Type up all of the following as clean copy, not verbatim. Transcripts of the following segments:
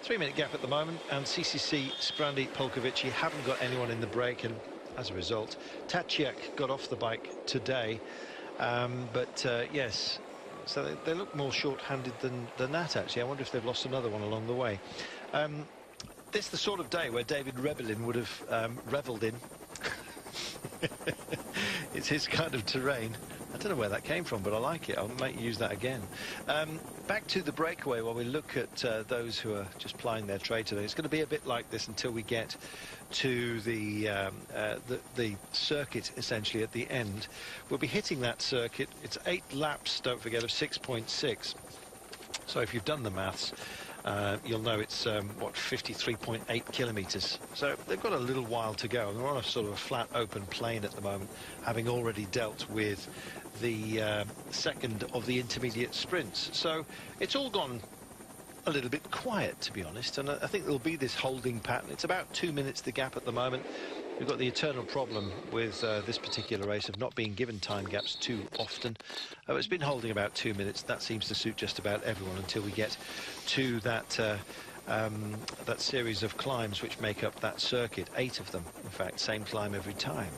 3-minute gap at the moment, and CCC, Sprandi, Polkovici haven't got anyone in the break, and as a result, Tachiak got off the bike today. Yes, so they look more short-handed than that, actually. I wonder if they've lost another one along the way. This is the sort of day where David Rebellin would have revelled in. It's his kind of terrain. I don't know where that came from, but I like it. I might use that again. Back to the breakaway while we look at those who are just plying their trade today. It's going to be a bit like this until we get to the circuit, essentially, at the end. We'll be hitting that circuit. It's 8 laps, don't forget, of 6.6. So if you've done the maths, you'll know it's, 53.8 kilometres. So they've got a little while to go. They're on a sort of a flat, open plain at the moment, having already dealt with the second of the intermediate sprints. So it's all gone a little bit quiet, to be honest, and I think there'll be this holding pattern. It's about 2 minutes the gap at the moment. We've got the eternal problem with this particular race of not being given time gaps too often. It's been holding about 2 minutes. That seems to suit just about everyone until we get to that that series of climbs which make up that circuit. 8 of them, in fact, same climb every time.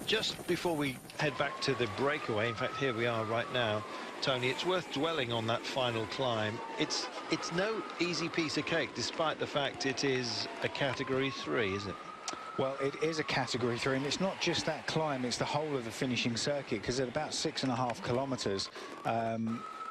Just before we head back to the breakaway, in fact, here we are right now, Tony, it's worth dwelling on that final climb. It's no easy piece of cake, despite the fact it is a Category 3, isn't it? Well, it is a Category 3, and it's not just that climb, it's the whole of the finishing circuit, because at about 6.5 kilometres,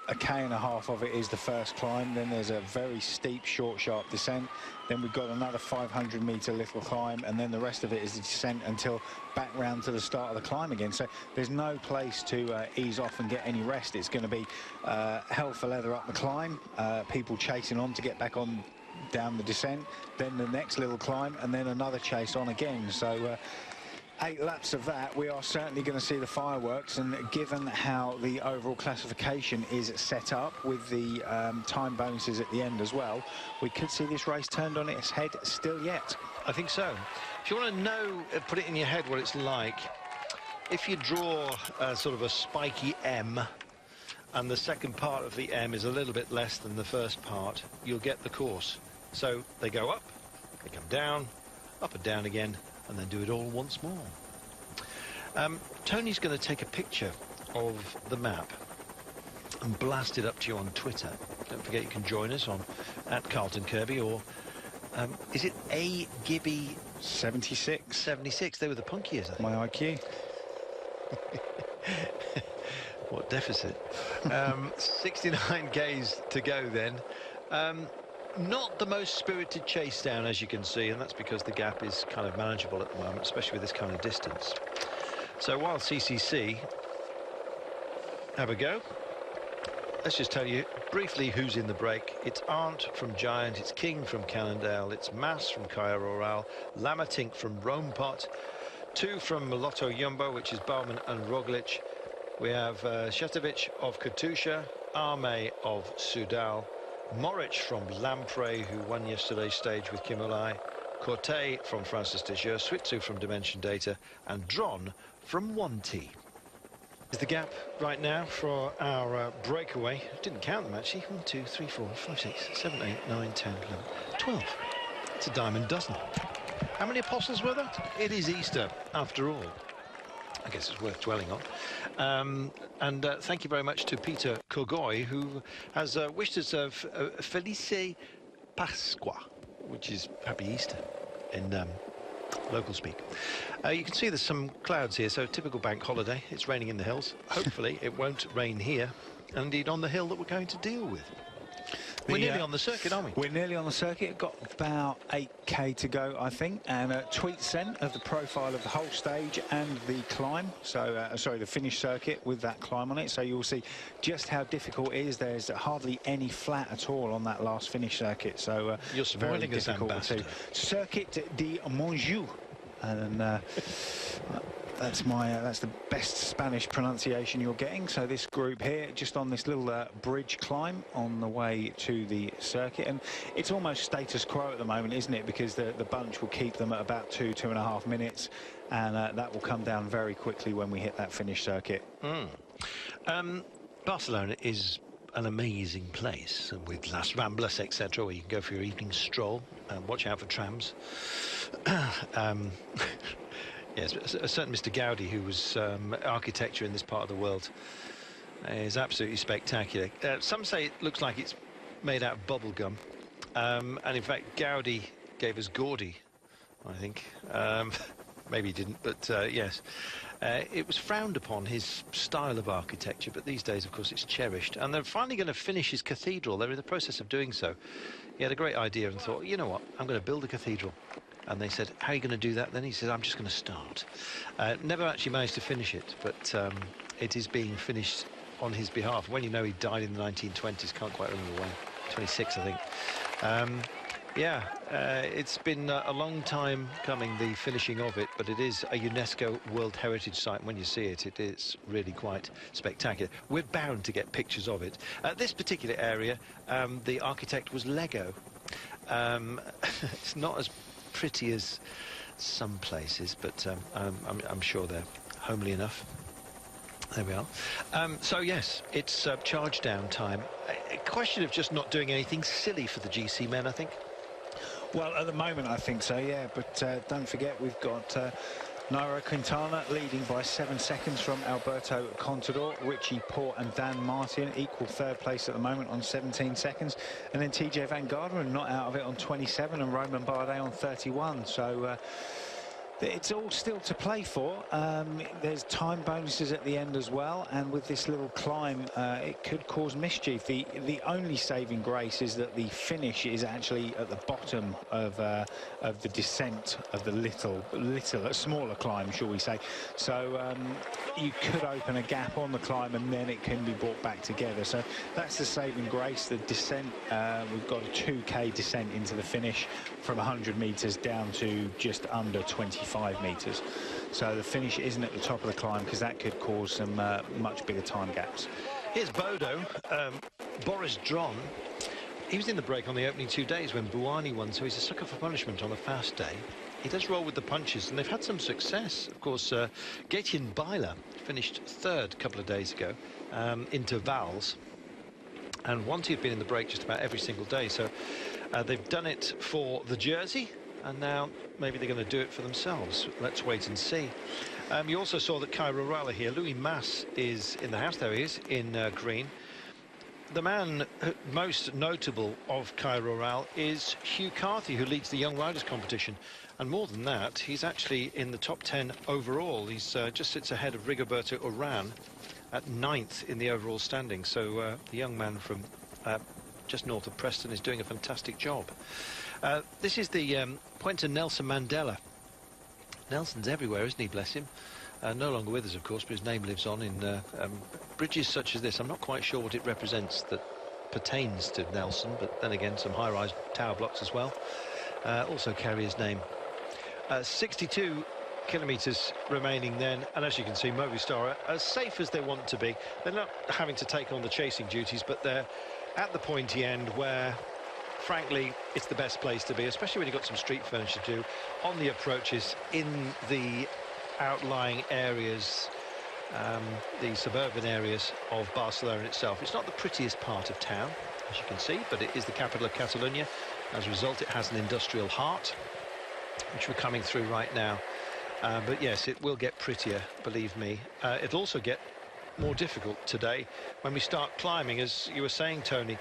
a K.5 of it is the first climb, then there's a very steep, short, sharp descent, then we've got another 500-metre little climb, and then the rest of it is a descent until back round to the start of the climb again. So there's no place to ease off and get any rest. It's going to be hell for leather up the climb, people chasing on to get back on down the descent, then the next little climb, and then another chase on again. So 8 laps of that, we are certainly going to see the fireworks, and given how the overall classification is set up with the time bonuses at the end as well, we could see this race turned on its head still yet. I think so. If you want to know, put it in your head what it's like, if you draw sort of a spiky M, and the second part of the M is a little bit less than the first part, you'll get the course. So they go up, they come down, up and down again, and then do it all once more. Tony's going to take a picture of the map and blast it up to you on Twitter. Don't forget you can join us on @CarltonKirby, or is it A Gibby 76? 76. They were the punkies, I think. My IQ. What deficit? 69 Ks to go then. Not the most spirited chase down, as you can see, and that's because the gap is kind of manageable at the moment, especially with this kind of distance. So while CCC have a go, let's just tell you briefly who's in the break. It's Arndt from Giant, it's King from Cannondale, it's Mass from Cairo Royal, Lamatink from Romepot, 2 from Lotto Jumbo, which is Baumann and Roglic. We have Shetovic of Katusha, Arme of Soudal, Moric from Lamprey, who won yesterday's stage with Kimulai, Corte from Francis de Jure, Switzu from Dimension Data, and Dron from Wanty. Is the gap right now for our breakaway? Didn't count them actually. 1, 2, 3, 4, 5, 6, 7, 8, 9, 10, 11, 12. It's a dime a dozen. How many apostles were there? It is Easter, after all. I guess it's worth dwelling on. Thank you very much to Peter Kogoy, who has wished us a Felice Pasqua, which is Happy Easter in local speak. You can see there's some clouds here, so typical bank holiday. It's raining in the hills. Hopefully it won't rain here, and indeed on the hill that we're going to deal with. We're nearly on the circuit, aren't we? We're nearly on the circuit. Got about 8K to go, I think, and a tweet sent of the profile of the whole stage and the climb. So, sorry, the finish circuit with that climb on it. So you'll see just how difficult it is. There's hardly any flat at all on that last finish circuit. So you're spoiling us, ambassador. Circuit de Montjuïc, and that's the best Spanish pronunciation you're getting. So this group here, just on this little bridge climb on the way to the circuit, and it's almost status quo at the moment, isn't it? Because the bunch will keep them at about 2.5 minutes, and that will come down very quickly when we hit that finish circuit. Barcelona is an amazing place, and with Las Ramblas, etc., where you can go for your evening stroll and watch out for trams. Yes, a certain Mr. Gaudi, who was architecture in this part of the world, is absolutely spectacular. Some say it looks like it's made out of bubble gum, and in fact Gaudi gave us Gaudi, I think. Maybe he didn't, but yes. It was frowned upon, his style of architecture, but these days, of course, it's cherished. And they're finally going to finish his cathedral. They're in the process of doing so. He had a great idea and thought, you know what, I'm going to build a cathedral. And they said, how are you going to do that? Then he said, I'm just going to start. Never actually managed to finish it, but it is being finished on his behalf. When you know he died in the 1920s, can't quite remember when, 26, I think. Yeah, it's been a long time coming, the finishing of it, but it is a UNESCO World Heritage Site. When you see it, it is really quite spectacular. We're bound to get pictures of it. This particular area, the architect was Lego. It's not as pretty as some places, but I'm sure they're homely enough. There we are. So yes, it's charge down time. A question of just not doing anything silly for the GC men, I think. Well, at the moment, I think so, yeah. But don't forget, we've got Nairo Quintana leading by 7 seconds from Alberto Contador. Richie Port and Dan Martin equal third place at the moment on 17 seconds. And then TJ Van Garderen not out of it on 27 and Romain Bardet on 31. So it's all still to play for. There's time bonuses at the end as well, and with this little climb, it could cause mischief. The only saving grace is that the finish is actually at the bottom of the descent of the smaller climb, shall we say. So you could open a gap on the climb, and then it can be brought back together. So that's the saving grace. The descent, we've got a 2K descent into the finish from 100 meters down to just under 25 meters. So the finish isn't at the top of the climb, because that could cause some much bigger time gaps. Here's Bodo, Boris Dron. He was in the break on the opening 2 days when Buani won, so he's a sucker for punishment on a fast day. He does roll with the punches, and they've had some success. Of course, Gaetian Byler finished third a couple of days ago, intervals, and Wanty have been in the break just about every single day. So they've done it for the jersey, and now maybe they're going to do it for themselves. Let's wait and see. You also saw that Cairo Rala here. Louis Mas is in the house. There he is, in green. The man most notable of Cairo Rala is Hugh Carthy, who leads the Young Riders competition. And more than that, he's actually in the top 10 overall. He's just sits ahead of Rigoberto Urán at 9th in the overall standing. So the young man from just north of Preston is doing a fantastic job. This is the Puente Nelson Mandela. Nelson's everywhere, isn't he, bless him? No longer with us, of course, but his name lives on in bridges such as this. I'm not quite sure what it represents that pertains to Nelson, but then again, some high-rise tower blocks as well also carry his name. 62 kilometres remaining then, and as you can see, Movistar are as safe as they want to be. They're not having to take on the chasing duties, but they're at the pointy end where, frankly, it's the best place to be, especially when you've got some street furniture to do on the approaches in the outlying areas, the suburban areas of Barcelona itself. It's not the prettiest part of town, as you can see, but it is the capital of Catalonia. As a result, it has an industrial heart, which we're coming through right now. But yes, it will get prettier, believe me. It'll also get more difficult today when we start climbing. As you were saying, Tony,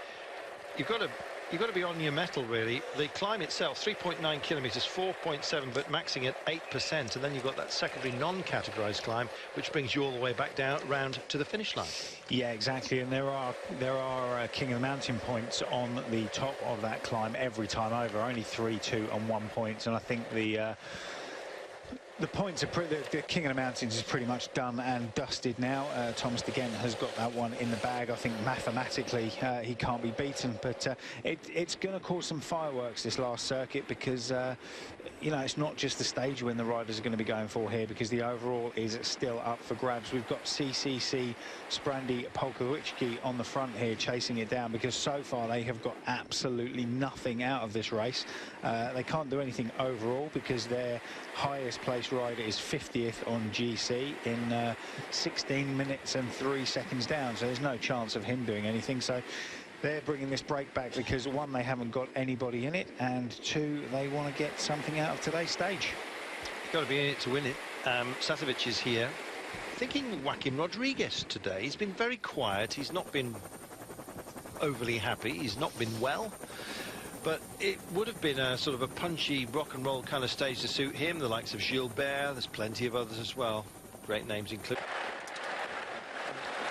you've got to be on your mettle, really. The climb itself, 3.9 kilometres, 4.7, but maxing at 8%, and then you've got that secondary non-categorised climb, which brings you all the way back down round to the finish line. Yeah, exactly, and there are King of the Mountain points on the top of that climb every time over. Only 3, 2 and 1 points, and I think the points are the King of the Mountains is pretty much done and dusted now. Thomas de Gent has got that one in the bag. I think mathematically he can't be beaten, but it's going to cause some fireworks this last circuit, because you know, it's not just the stage win the riders are going to be going for here, because the overall is still up for grabs. We've got CCC Sprandi Polkowicki on the front here chasing it down, because so far they have got absolutely nothing out of this race. They can't do anything overall because their highest place this rider is 50th on GC in 16 minutes and 3 seconds down, so there's no chance of him doing anything. So they're bringing this break back because, one, they haven't got anybody in it, and two, they want to get something out of today's stage. Got to be in it to win it. Satovic is here. Thinking Joaquin Rodriguez today. He's been very quiet. He's not been overly happy. He's not been well. But it would have been a sort of a punchy rock and roll kind of stage to suit him. The likes of Gilbert. There's plenty of others as well. Great names included.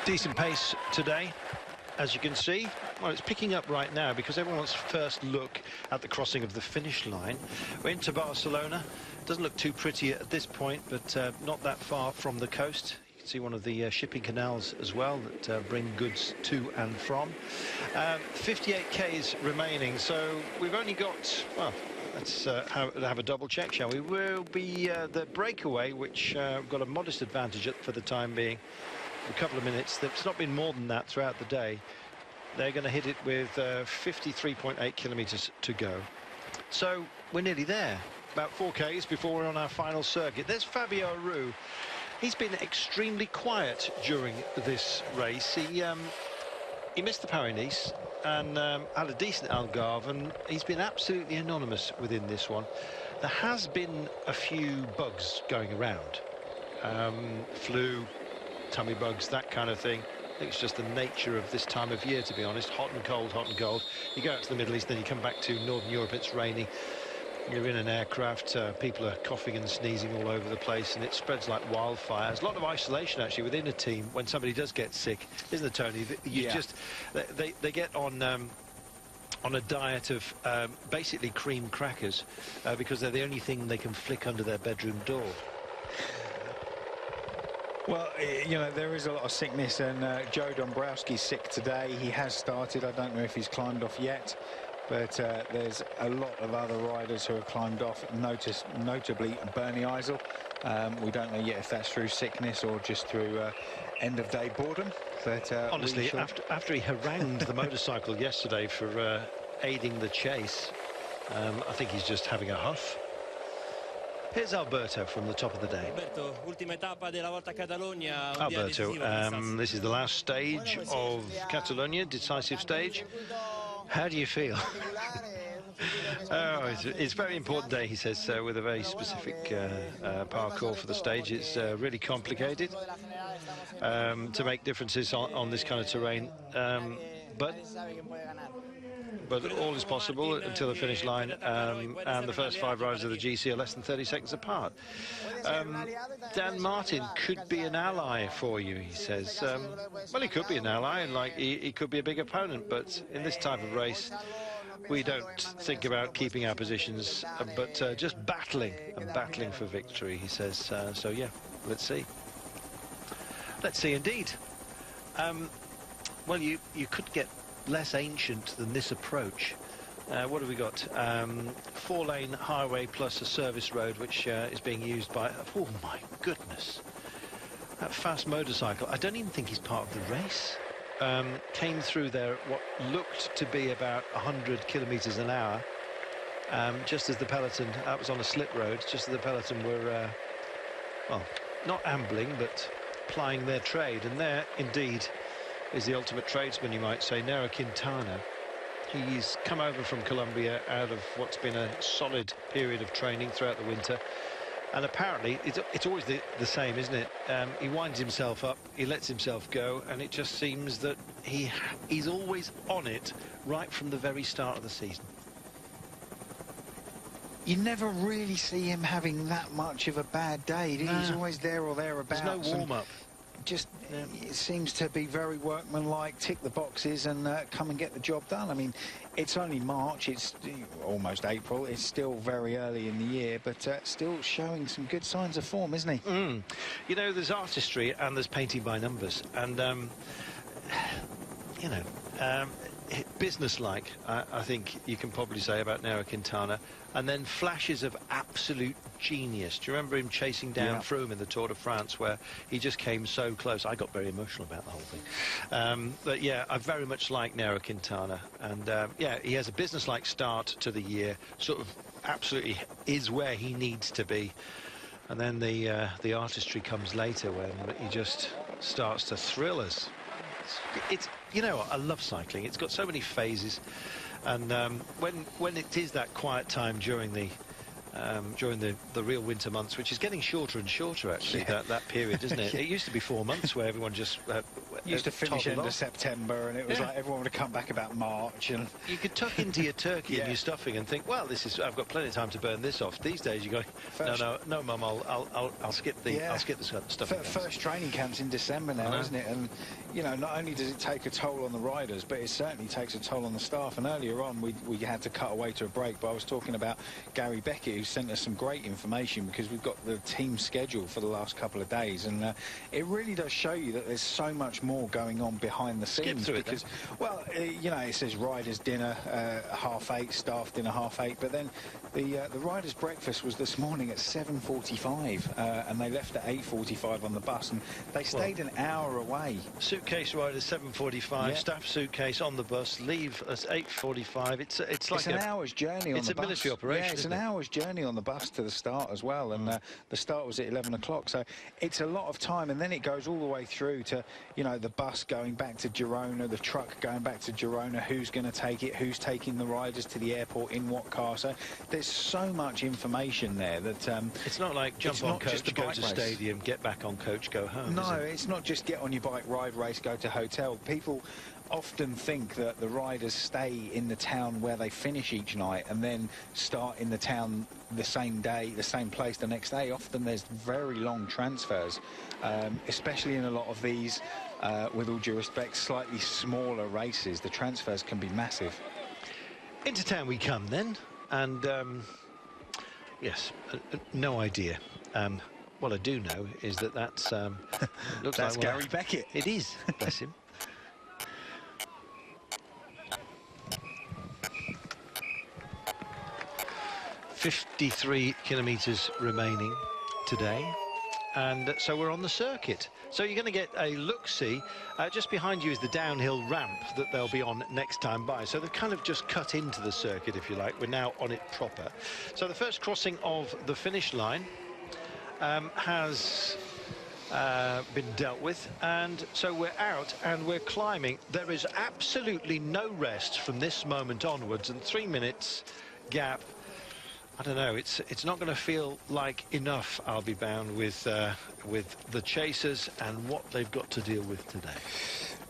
Decent pace today, as you can see. Well, it's picking up right now because everyone wants to first look at the crossing of the finish line. We're into Barcelona. Doesn't look too pretty at this point, but not that far from the coast. You can see one of the shipping canals as well that bring goods to and from. 58 Ks remaining, so we've only got, well, let's have a double check, shall we? Will be the breakaway, which got a modest advantage for the time being. A couple of minutes. There's not been more than that throughout the day. They're going to hit it with 53.8 kilometres to go. So we're nearly there. About 4 Ks before we're on our final circuit. There's Fabio Aru. He's been extremely quiet during this race. He missed the Paris-Nice and had a decent Algarve, and he's been absolutely anonymous within this one. There has been a few bugs going around. Flu, tummy bugs, that kind of thing. I think it's just the nature of this time of year, to be honest. Hot and cold, hot and cold. You go out to the Middle East, then you come back to Northern Europe, it's rainy. You're in an aircraft, people are coughing and sneezing all over the place, and it spreads like wildfire. There's a lot of isolation, actually, within a team when somebody does get sick, isn't there, Tony? They get on a diet of basically cream crackers because they're the only thing they can flick under their bedroom door. Well, you know, there is a lot of sickness, and Joe Dombrowski's sick today. He has started. I don't know if he's climbed off yet. But there's a lot of other riders who have climbed off, notably Bernie Eisel. We don't know yet if that's through sickness or just through end-of-day boredom. But honestly, after he harangued the motorcycle yesterday for aiding the chase, I think he's just having a huff. Here's Alberto from the top of the day. Alberto, this is the last stage of Catalonia, decisive stage. How do you feel? Oh, it's a very important day, he says, with a very specific parkour for the stage. It's really complicated to make differences on this kind of terrain, but all is possible until the finish line, and the first 5 riders of the GC are less than 30 seconds apart. Dan Martin could be an ally for you, he says. Well, he could be an ally, like he could be a big opponent, but in this type of race, we don't think about keeping our positions, but just battling for victory, he says. So, yeah, let's see. Let's see, indeed. Well, you could get less ancient than this approach. What have we got? 4-lane highway plus a service road, which is being used by, oh my goodness, that fast motorcycle. I don't even think he's part of the race. Came through there at what looked to be about 100 kilometers an hour, just as the peloton, that was on a slip road, just as the peloton were well, not ambling but plying their trade. And there indeed is the ultimate tradesman, you might say, Nairo Quintana. He's come over from Colombia out of what's been a solid period of training throughout the winter, and apparently it's always the same, isn't it? He winds himself up, he lets himself go, and it just seems that he's always on it right from the very start of the season. You never really see him having that much of a bad day, do you? No. He's always there or thereabouts. There's no warm-up. Just it seems to be very workmanlike, tick the boxes and come and get the job done. I mean, it's only March, it's almost April, it's still very early in the year, but still showing some good signs of form, isn't he? You know, there's artistry and there's painting by numbers, and you know, business-like, I think you can probably say about Nairo Quintana, and then flashes of absolute genius. Do you remember him chasing down Froome in the Tour de France, where he just came so close? I got very emotional about the whole thing. But yeah, I very much like Nairo Quintana, and yeah, he has a business-like start to the year, sort of absolutely is where he needs to be. And then the artistry comes later when he just starts to thrill us. It's you know, I love cycling. It's got so many phases, and when it is that quiet time during the real winter months, which is getting shorter and shorter actually, yeah. that period, isn't it? It used to be 4 months where everyone just used to finish end off. of September, and it was like everyone would come back about March, and you could tuck into your turkey and your stuffing and think, well, I've got plenty of time to burn this off. These days you go, no, Mum, I'll skip the stuffing. First training camp's in December now, isn't it? And you know, not only does it take a toll on the riders, but it certainly takes a toll on the staff. And earlier on, we had to cut away to a break, but I was talking about Gary Beckett, who sent us some great information, because we've got the team schedule for the last couple of days, and it really does show you that there's so much more going on behind the scenes. Because, well, you know, it says riders dinner 8:30, staff dinner 8:30, but then the riders breakfast was this morning at 7:45, and they left at 8:45 on the bus, and they stayed an hour away. Suitcase riders 7:45, staff suitcase on the bus, leave at 8:45. It's like an hour's journey on the bus. It's a military operation. Yeah, it's an hour's journey on the bus to the start as well, and the start was at 11 o'clock, so it's a lot of time. And then it goes all the way through to, you know, the bus going back to Girona, the truck going back to Girona, who's going to take it, who's taking the riders to the airport, in what car. So there's so much information there that it's not like jump on coach, go to stadium, get back on coach, go home. No, it's not just get on your bike, ride, race, go to hotel. People often think that the riders stay in the town where they finish each night and then start in the town the same day, the same place the next day. Often there's very long transfers, especially in a lot of these, with all due respect, slightly smaller races. The transfers can be massive. Into town we come then, and yes, no idea. What I do know is that's looks that's like Gary Beckett. It is, bless him. .53 kilometres remaining today, and so we're on the circuit. So you're going to get a look-see. Just behind you is the downhill ramp that they'll be on next time by. So they've kind of just cut into the circuit, if you like. We're now on it proper. So the first crossing of the finish line has been dealt with, and so we're out and we're climbing. There is absolutely no rest from this moment onwards, and 3 minutes gap. I don't know, it's not going to feel like enough, I'll be bound, with the chasers and what they've got to deal with today.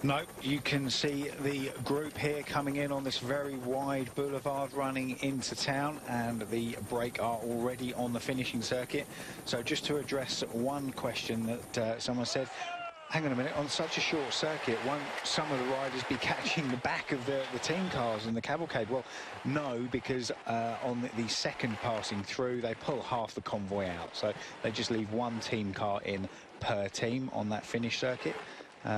No, you can see the group here coming in on this very wide boulevard running into town, and the break are already on the finishing circuit. So just to address one question that someone said, hang on a minute, on such a short circuit, won't some of the riders be catching the back of the team cars in the cavalcade? Well, no, because on the second passing through, they pull half the convoy out. So they just leave one team car in per team on that finish circuit.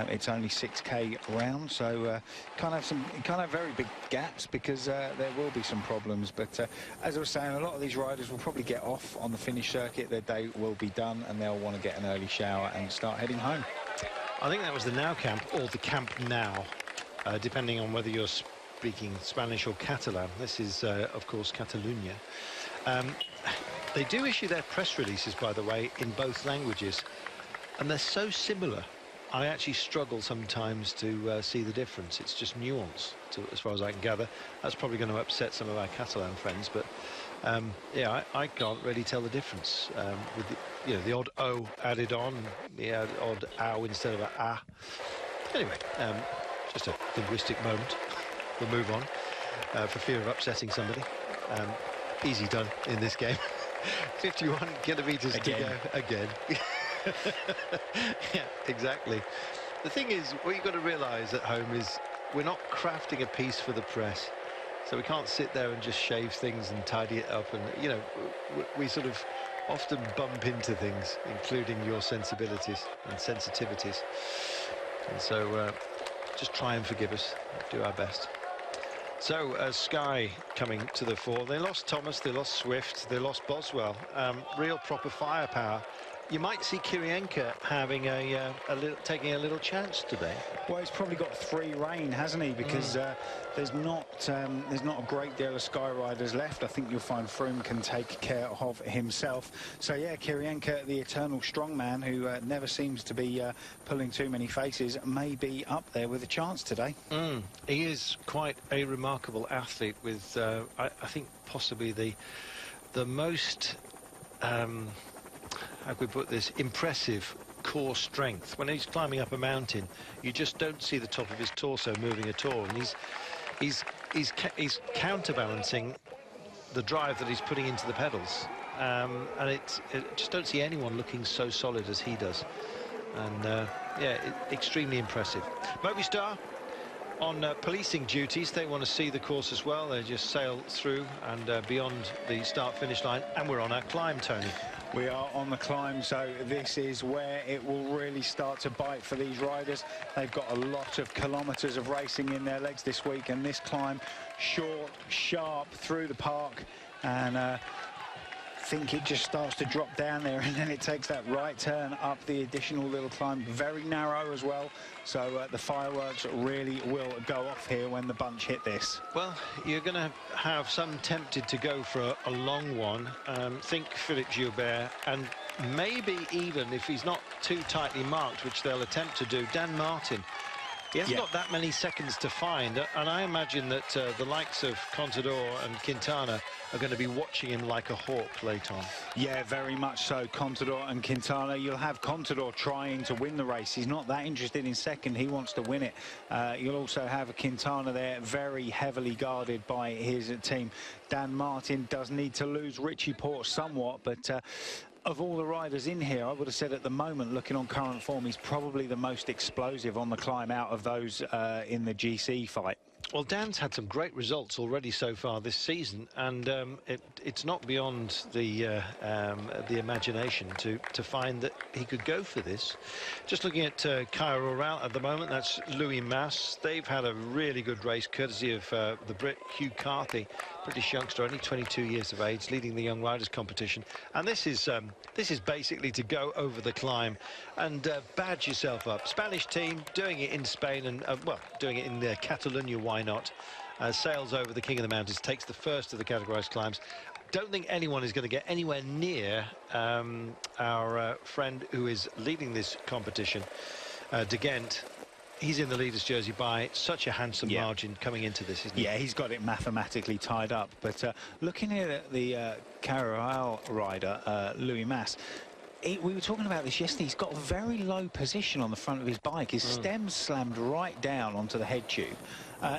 It's only 6k round, so can't have very big gaps, because there will be some problems. But as I was saying, a lot of these riders will probably get off on the finish circuit. Their day will be done, and they'll want to get an early shower and start heading home. I think that was the Now camp, or the Camp Now, depending on whether you're speaking Spanish or Catalan. This is, of course, Catalonia. They do issue their press releases, by the way, in both languages, and they're so similar. I actually struggle sometimes to see the difference. It's just nuance, as far as I can gather. That's probably going to upset some of our Catalan friends, but yeah, I can't really tell the difference with the odd O added on, the odd ow instead of a ah. Anyway, just a linguistic moment. We'll move on for fear of upsetting somebody. Easy done in this game. 51 kilometres to go again. Yeah, exactly. The thing is, what you've got to realise at home is we're not crafting a piece for the press, so we can't sit there and just shave things and tidy it up, and you know, we sort of often bump into things, including your sensibilities and sensitivities, and so just try and forgive us, do our best. So Sky coming to the fore. They lost Thomas, they lost Swift, they lost Boswell. Real proper firepower you might see Kirienka having taking a little chance today. Well, he's probably got 3 rain, hasn't he? Because there's not a great deal of sky riders left. I think you'll find Froome can take care of himself. So yeah, Kirienka, the eternal strongman, who never seems to be pulling too many faces, may be up there with a chance today. He is quite a remarkable athlete with, I think, possibly the most, how can we put this, impressive core strength. When he's climbing up a mountain, you just don't see the top of his torso moving at all, and he's counterbalancing the drive that he's putting into the pedals, and just don't see anyone looking so solid as he does. And yeah, extremely impressive. Movistar on policing duties. They want to see the course as well. They just sail through and beyond the start-finish line, and we're on our climb, Tony. We are on the climb, so this is where it will really start to bite for these riders. They've got a lot of kilometres of racing in their legs this week, and this climb, short, sharp through the park, and I think it just starts to drop down there, and then it takes that right turn up the additional little climb, very narrow as well. So the fireworks really will go off here when the bunch hit this. Well, you're going to have some tempted to go for a long one. Think Philippe Gilbert, and maybe even, if he's not too tightly marked, which they'll attempt to do, Dan Martin. He hasn't got that many seconds to find, and I imagine that the likes of Contador and Quintana are going to be watching him like a hawk late on. Yeah, very much so. Contador and Quintana. You'll have Contador trying to win the race. He's not that interested in second. He wants to win it. You'll also have a Quintana there, very heavily guarded by his team. Dan Martin does need to lose Richie Porte somewhat, but of all the riders in here, I would have said at the moment, looking on current form, he's probably the most explosive on the climb out of those in the GC fight. Well, Dan's had some great results already so far this season, and it's not beyond the imagination to find that he could go for this. Just looking at Cairo Rural at the moment, that's Louis Mas. They've had a really good race, courtesy of the Brit Hugh Carthy, British youngster, only 22 years of age, leading the Young Riders competition. And this is basically to go over the climb and badge yourself up. Spanish team doing it in Spain, and well, doing it in Catalonia. Why not? Sails over the King of the Mountains, takes the first of the categorized climbs. Don't think anyone is going to get anywhere near our friend who is leading this competition, De Gent. He's in the leader's jersey by such a handsome margin coming into this, isn't he? Yeah, he's got it mathematically tied up. But looking at the Cairo rider, Louis Mas, we were talking about this yesterday. He's got a very low position on the front of his bike. His stem's slammed right down onto the head tube.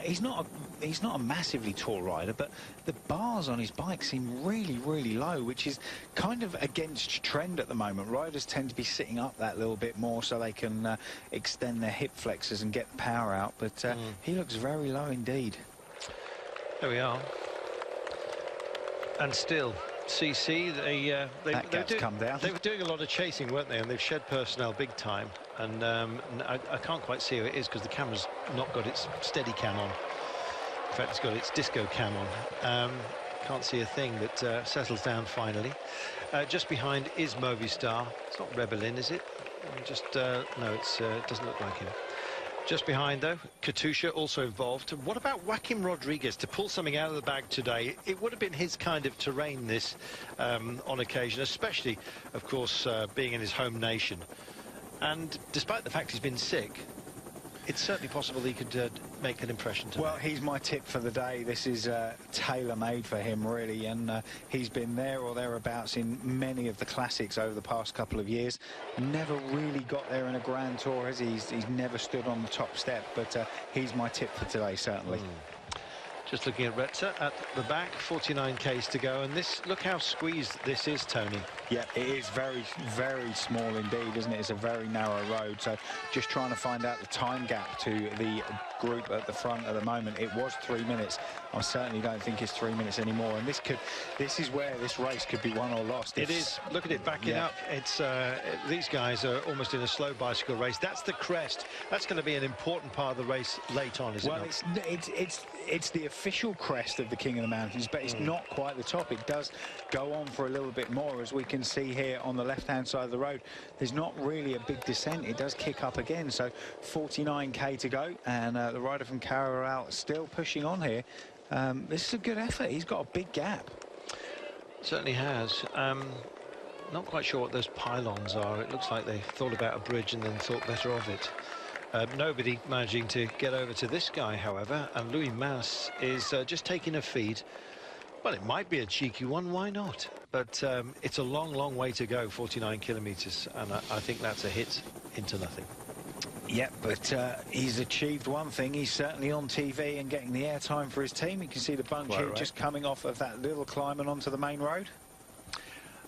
He's not a massively tall rider, but the bars on his bike seem really, really low, which is kind of against trend at the moment. Riders tend to be sitting up that little bit more so they can extend their hip flexors and get the power out, but he looks very low indeed. There we are. And still, CC, come down. They were doing a lot of chasing, weren't they? And they've shed personnel big time. And I can't quite see who it is because the camera's not got its steady cam on. In fact, it's got its disco cam on. Can't see a thing, but settles down finally. Just behind is Movistar. It's not Rebellin, is it? Just no, it doesn't look like him. Just behind, though, Katusha also involved. What about Joaquim Rodriguez to pull something out of the bag today? It would have been his kind of terrain, this, on occasion, especially, of course, being in his home nation. And despite the fact he's been sick, it's certainly possible he could make an impression today. Well, he's my tip for the day. This is tailor-made for him, really, and he's been there or thereabouts in many of the classics over the past couple of years. Never really got there in a Grand Tour, has he? He's never stood on the top step, but he's my tip for today, certainly. Just looking at Retzer at the back, 49 Ks to go, and this, look how squeezed this is, Tony. Yeah, it is very, very small indeed, isn't it? It's a very narrow road, so just trying to find out the time gap to the group at the front at the moment. It was 3 minutes. I certainly don't think it's 3 minutes anymore. And this is where this race could be won or lost. It is. Look at it backing up. It's these guys are almost in a slow bicycle race. That's the crest. That's going to be an important part of the race late on, is it not? Well, it's the official crest of the King of the Mountains, but it's not quite the top. It does go on for a little bit more, as we can see here on the left-hand side of the road. There's not really a big descent. It does kick up again. So 49k to go, and the rider from Carroll still pushing on here. This is a good effort. He's got a big gap. Certainly has. Not quite sure what those pylons are. It looks like they thought about a bridge and then thought better of it. Nobody managing to get over to this guy, however, and Louis Mas is just taking a feed. Well, it might be a cheeky one, why not? But it's a long, long way to go, 49 kilometres, and I think that's a hit into nothing. Yeah, but he's achieved one thing. He's certainly on TV and getting the airtime for his team. You can see the bunch here just coming off of that little climb and onto the main road.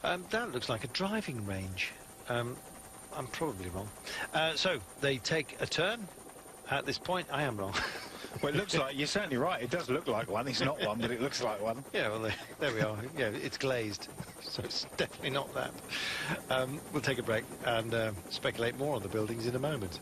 That looks like a driving range. I'm probably wrong. So they take a turn. At this point, I am wrong. Well, it looks like, you're certainly right. It does look like one. It's not one, but it looks like one. Yeah, well, there we are. Yeah, it's glazed, so it's definitely not that. We'll take a break and speculate more on the buildings in a moment.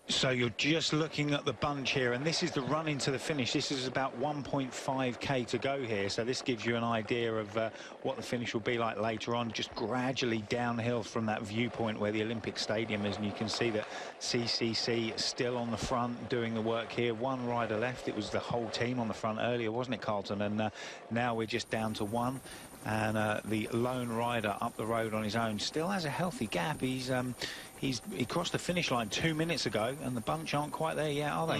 So you're just looking at the bunch here, and this is the run into the finish. This is about 1.5k to go here, so this gives you an idea of what the finish will be like later on, just gradually downhill from that viewpoint where the Olympic Stadium is. And you can see that CCC still on the front doing the work here. One rider left. It was the whole team on the front earlier, wasn't it, Carlton? And now we're just down to one. And the lone rider up the road on his own still has a healthy gap. He crossed the finish line 2 minutes ago, and the bunch aren't quite there yet, are they?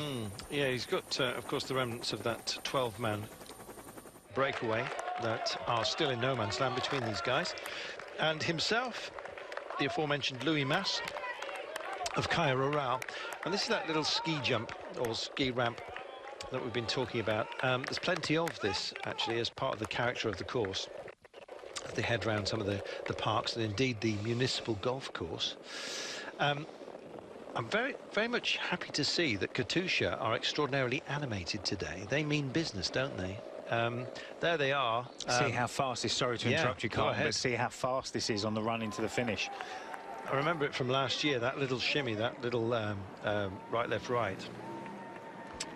Yeah, he's got, of course, the remnants of that 12-man breakaway that are still in no man's land between these guys. And himself, the aforementioned Louis Mas of Cairo. And this is that little ski jump or ski ramp that we've been talking about. There's plenty of this, actually, as part of the character of the course. They head round some of the parks and indeed the municipal golf course. I'm very much happy to see that Katusha are extraordinarily animated today. They mean business, don't they? There they are. See how fast this, sorry to interrupt you, Carl, but see how fast this is on the run into the finish. I remember it from last year, that little shimmy, that little right, left, right.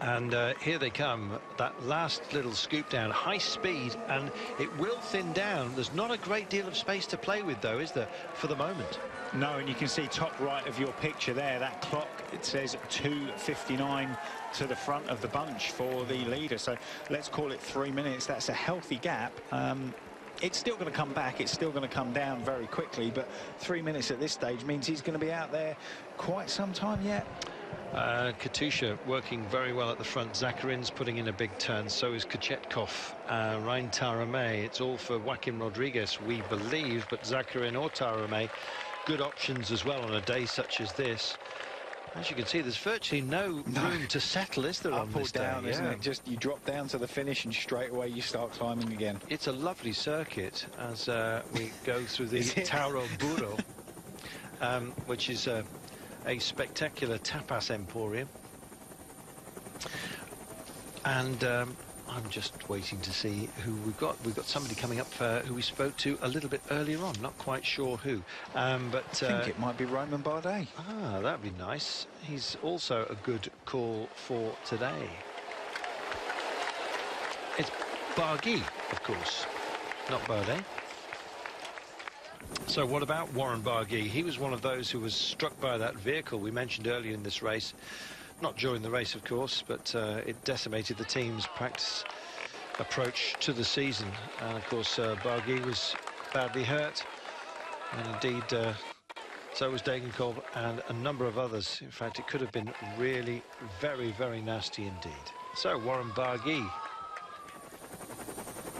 And here they come, that last little scoop down, high speed, and it will thin down. There's not a great deal of space to play with, though, is there, for the moment? No, and you can see top right of your picture there, that clock, it says 2:59 to the front of the bunch for the leader. So let's call it 3 minutes. That's a healthy gap. It's still going to come back, it's still going to come down very quickly, but 3 minutes at this stage means he's going to be out there quite some time yet. Katusha working very well at the front. Zakharin's putting in a big turn, so is Kochetkov. Ryan Taramay, it's all for Joaquim Rodriguez, we believe, but Zakharin or Taramay, good options as well on a day such as this. As you can see, there's virtually no room to settle, is there, on this day? Up or down, isn't it? Just you drop down to the finish and straight away you start climbing again. It's a lovely circuit as we go through the Tauro Burro, which is a spectacular tapas emporium. And I'm just waiting to see who we've got. We've got somebody coming up who we spoke to a little bit earlier on. Not quite sure who. But I think it might be Romain Bardet. Ah, that'd be nice. He's also a good call for today. It's Barguil, of course, not Bardet. So what about Warren Barguil? He was one of those who was struck by that vehicle we mentioned earlier in this race. Not during the race, of course, but it decimated the team's practice approach to the season. And, of course, Barguil was badly hurt. And, indeed, so was Degenkov and a number of others. In fact, it could have been really very, very nasty indeed. So, Warren Barguil,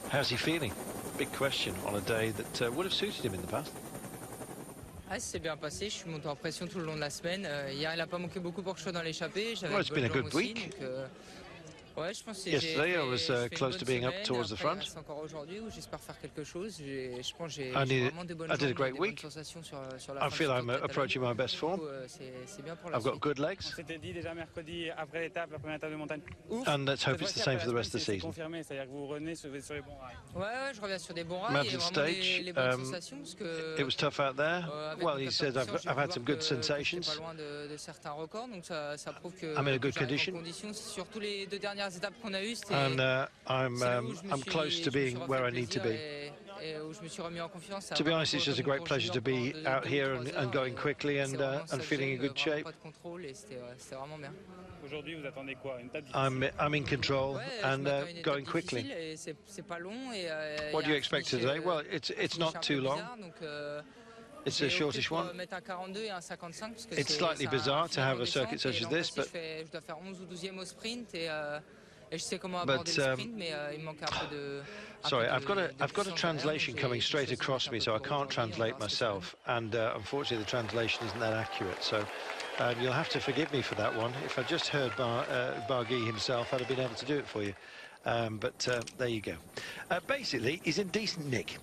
how's he feeling? Big question on a day that would have suited him in the past. Ah, c'est bien passé, je suis monté en pression tout le long de la semaine. Hier, il n'a pas manqué beaucoup pour que je sois dans l'échappée. Well, it's been a good week. Ouais, je pense que Yesterday I was close to being up towards the front. Encore aujourd'hui où j'espère faire quelque chose. Je pense que j'ai vraiment des bonnes I did a jambes, great des bonnes week. sensations sur la I fin feel du I'm Tour de approaching my best form. c'est bien pour la I've got suite. good legs. On s'était dit déjà mercredi après l'étape, la première étape de montagne. Ouf. And let's hope it's the same for the rest of the C'est season. confirmé, c'est-à-dire que vous revenez sur les bons rails. Ouais, je reviens sur des bons rails Mountain et vraiment stage, les bonnes sensations parce que it was tough out there. Well, he said I've had some good sensations. Pas loin de certains records, donc ça prouve que I'm in a good condition. Surtout les 2 dernières étapes qu'on a eues, And I'm close to being where I need to be. To be honest, it's just a great pleasure to be out here and going quickly and feeling in good shape. Aujourd'hui, vous attendez quoi? Une étape I'm in control and going quickly. What do you expect today? Well, it's not too long. It's a shortish one. It's slightly bizarre to have a circuit such as this, but sorry, I've got a translation coming straight across me, so I can't translate myself, and unfortunately the translation isn't that accurate. So you'll have to forgive me for that one. If I just heard Barguil himself, I'd have been able to do it for you. But there you go. Basically, he's in decent nick.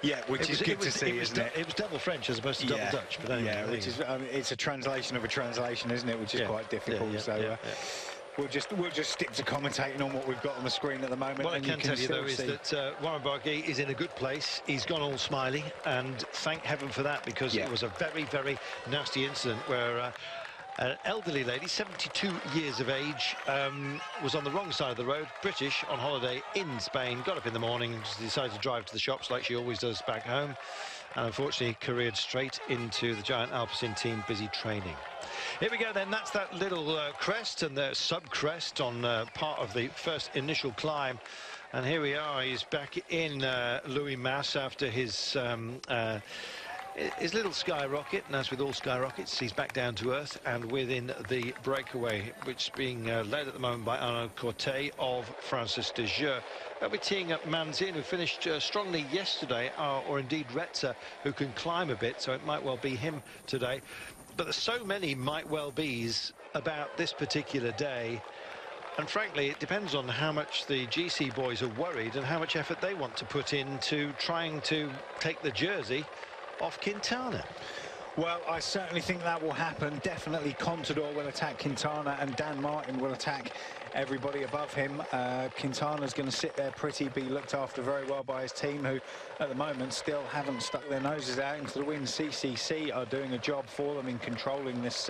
Yeah, which is good to see, isn't it? It was double French as opposed to double Dutch. But anyway, yeah, which is it's a translation of a translation, isn't it? Which is quite difficult. We'll just stick to commentating on what we've got on the screen at the moment. What I can tell you though is that Warren Barguil is in a good place. He's gone all smiley, and thank heaven for that, because it was a very, very nasty incident where an elderly lady, 72 years of age, was on the wrong side of the road, British, on holiday in Spain, got up in the morning, decided to drive to the shops like she always does back home, and unfortunately careered straight into the Giant Alpecin team busy training. Here we go then, that's that little crest and the sub-crest on part of the first initial climb. And here we are, he's back in Louis Mas after his little skyrocket, and as with all skyrockets, he's back down to earth and within the breakaway, which is being led at the moment by Arnaud Cortet of Francis de Jeux. They'll be teeing up Manzin, who finished strongly yesterday, or indeed Retzer, who can climb a bit, so it might well be him today. But there's so many might well be's about this particular day, and frankly it depends on how much the GC boys are worried and how much effort they want to put into trying to take the jersey off Quintana. Well, I certainly think that will happen. Definitely Contador will attack Quintana and Dan Martin will attack everybody above him. Quintana's going to sit there pretty, be looked after very well by his team, who at the moment still haven't stuck their noses out into the wind. CCC are doing a job for them in controlling this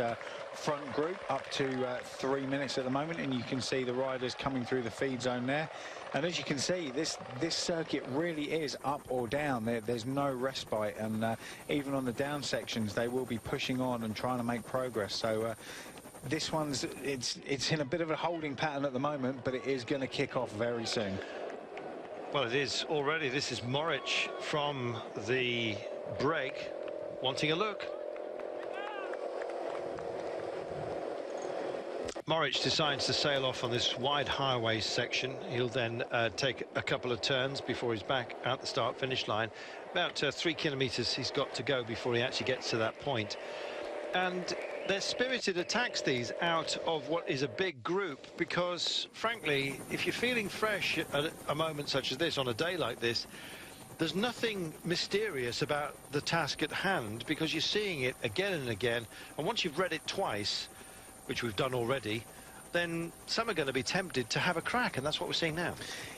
front group up to 3 minutes at the moment, and you can see the riders coming through the feed zone there. And as you can see, this circuit really is up or down. There's no respite, and even on the down sections, they will be pushing on and trying to make progress. So this one's it's in a bit of a holding pattern at the moment, but it is going to kick off very soon. Well, it is already. This is Moritz from the break, wanting a look. Moritz decides to sail off on this wide highway section. He'll then take a couple of turns before he's back at the start-finish line. About 3 kilometres he's got to go before he actually gets to that point. And they're spirited attacks, these, out of what is a big group, because, frankly, if you're feeling fresh at a moment such as this, on a day like this, there's nothing mysterious about the task at hand, because you're seeing it again and again, and once you've read it twice, which we've done already, then some are going to be tempted to have a crack, and that's what we're seeing now.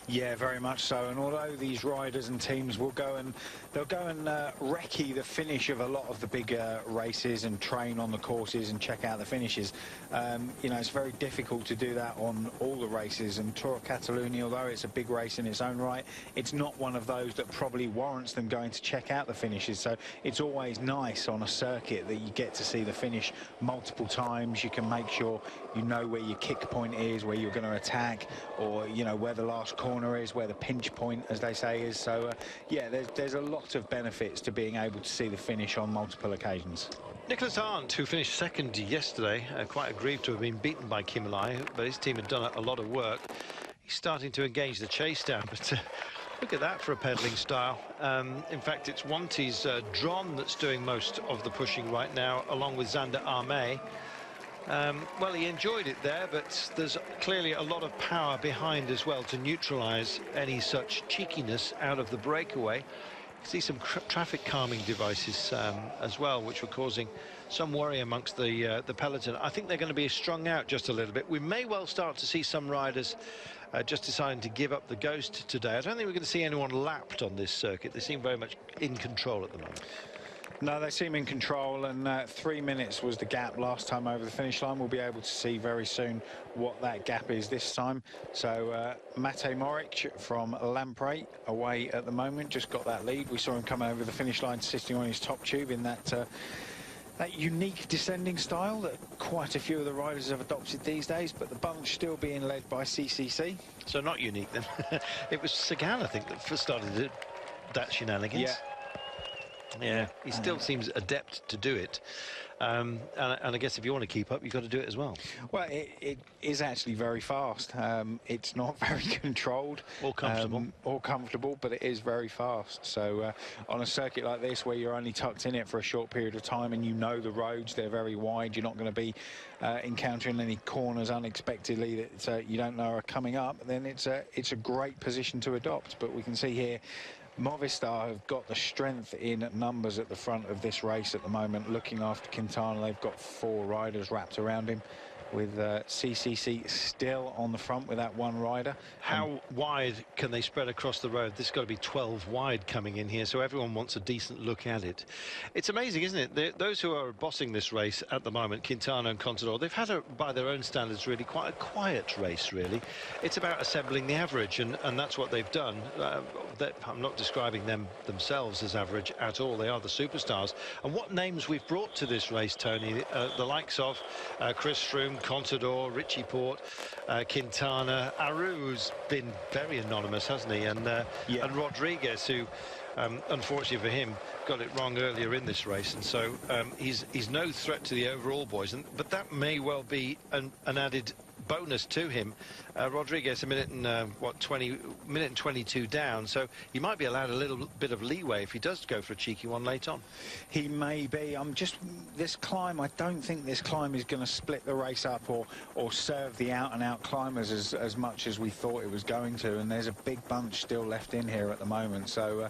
Yeah, very much so. And although these riders and teams will go and recce the finish of a lot of the bigger races and train on the courses and check out the finishes, you know, it's very difficult to do that on all the races. And Tour of Catalonia, although it's a big race in its own right, it's not one of those that probably warrants them going to check out the finishes. So it's always nice on a circuit that you get to see the finish multiple times. You can make sure you know where your kick point is, where you're going to attack, or you know where the last corner is, where the pinch point, as they say, is. So yeah, there's a lot of benefits to being able to see the finish on multiple occasions. Nicholas Arndt, who finished second yesterday, quite aggrieved to have been beaten by Kim Lai, but his team had done a lot of work. He's starting to engage the chase down, but look at that for a pedalling style. In fact, it's Wanty's Dron that's doing most of the pushing right now, along with Zander Arme. Well, he enjoyed it there, but there's clearly a lot of power behind as well to neutralise any such cheekiness out of the breakaway. You see some traffic calming devices as well, which were causing some worry amongst the peloton. I think they're going to be strung out just a little bit. We may well start to see some riders just deciding to give up the ghost today. I don't think we're going to see anyone lapped on this circuit. They seem very much in control at the moment. No, they seem in control, and 3 minutes was the gap last time over the finish line. We'll be able to see very soon what that gap is this time. So Matej Moric from Lamprey away at the moment, just got that lead. We saw him come over the finish line sitting on his top tube in that unique descending style that quite a few of the riders have adopted these days, but the bunch still being led by CCC. So not unique then. It was Sagan, I think, that first started that shenanigans. Yeah. Yeah, he still seems adept to do it. And I guess if you want to keep up, you've got to do it as well. Well, it is actually very fast. It's not very controlled. Or comfortable. But it is very fast. So on a circuit like this, where you're only tucked in it for a short period of time and you know the roads, they're very wide, you're not going to be encountering any corners unexpectedly that you don't know are coming up, then it's a great position to adopt. But we can see here, Movistar have got the strength in numbers at the front of this race at the moment, looking after Quintana. They've got 4 riders wrapped around him, with CCC still on the front with that 1 rider. How wide can they spread across the road? This has got to be 12 wide coming in here, so everyone wants a decent look at it. It's amazing, isn't it? Those who are bossing this race at the moment, Quintana and Contador, they've had, by their own standards, really quite a quiet race, really. It's about assembling the average, and that's what they've done. I'm not describing them themselves as average at all. They are the superstars. And what names we've brought to this race, Tony, the likes of Chris Froome, Contador, Richie Porte, Quintana, Aru's been very anonymous, hasn't he? And Rodriguez, who unfortunately for him got it wrong earlier in this race, and so he's no threat to the overall boys, but that may well be an added bonus to him. Rodriguez a minute and 22 down, so he might be allowed a little bit of leeway if he does go for a cheeky one late on. He may be. This climb, I don't think this climb is going to split the race up or serve the out-and-out climbers as much as we thought it was going to, and there's a big bunch still left in here at the moment. So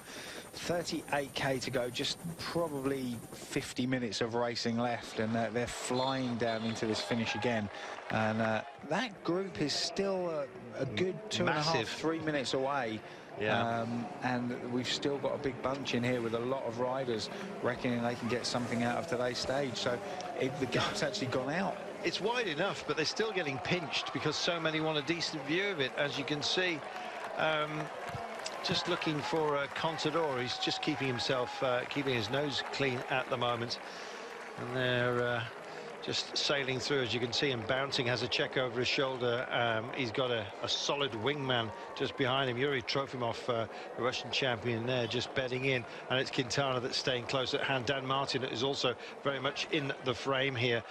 38k to go, just probably 50 minutes of racing left, and they're flying down into this finish again. And that group is still a good 2.5, 3 minutes away. Yeah. And we've still got a big bunch in here with a lot of riders reckoning they can get something out of today's stage. So the gap's actually gone out. It's wide enough, but they're still getting pinched because so many want a decent view of it, as you can see. Just looking for Contador. He's just keeping his nose clean at the moment, and they're just sailing through, as you can see him bouncing, has a check over his shoulder. He's got a solid wingman just behind him. Yuri Trofimov, the Russian champion there, just bedding in, and it's Quintana that's staying close at hand. Dan Martin is also very much in the frame here.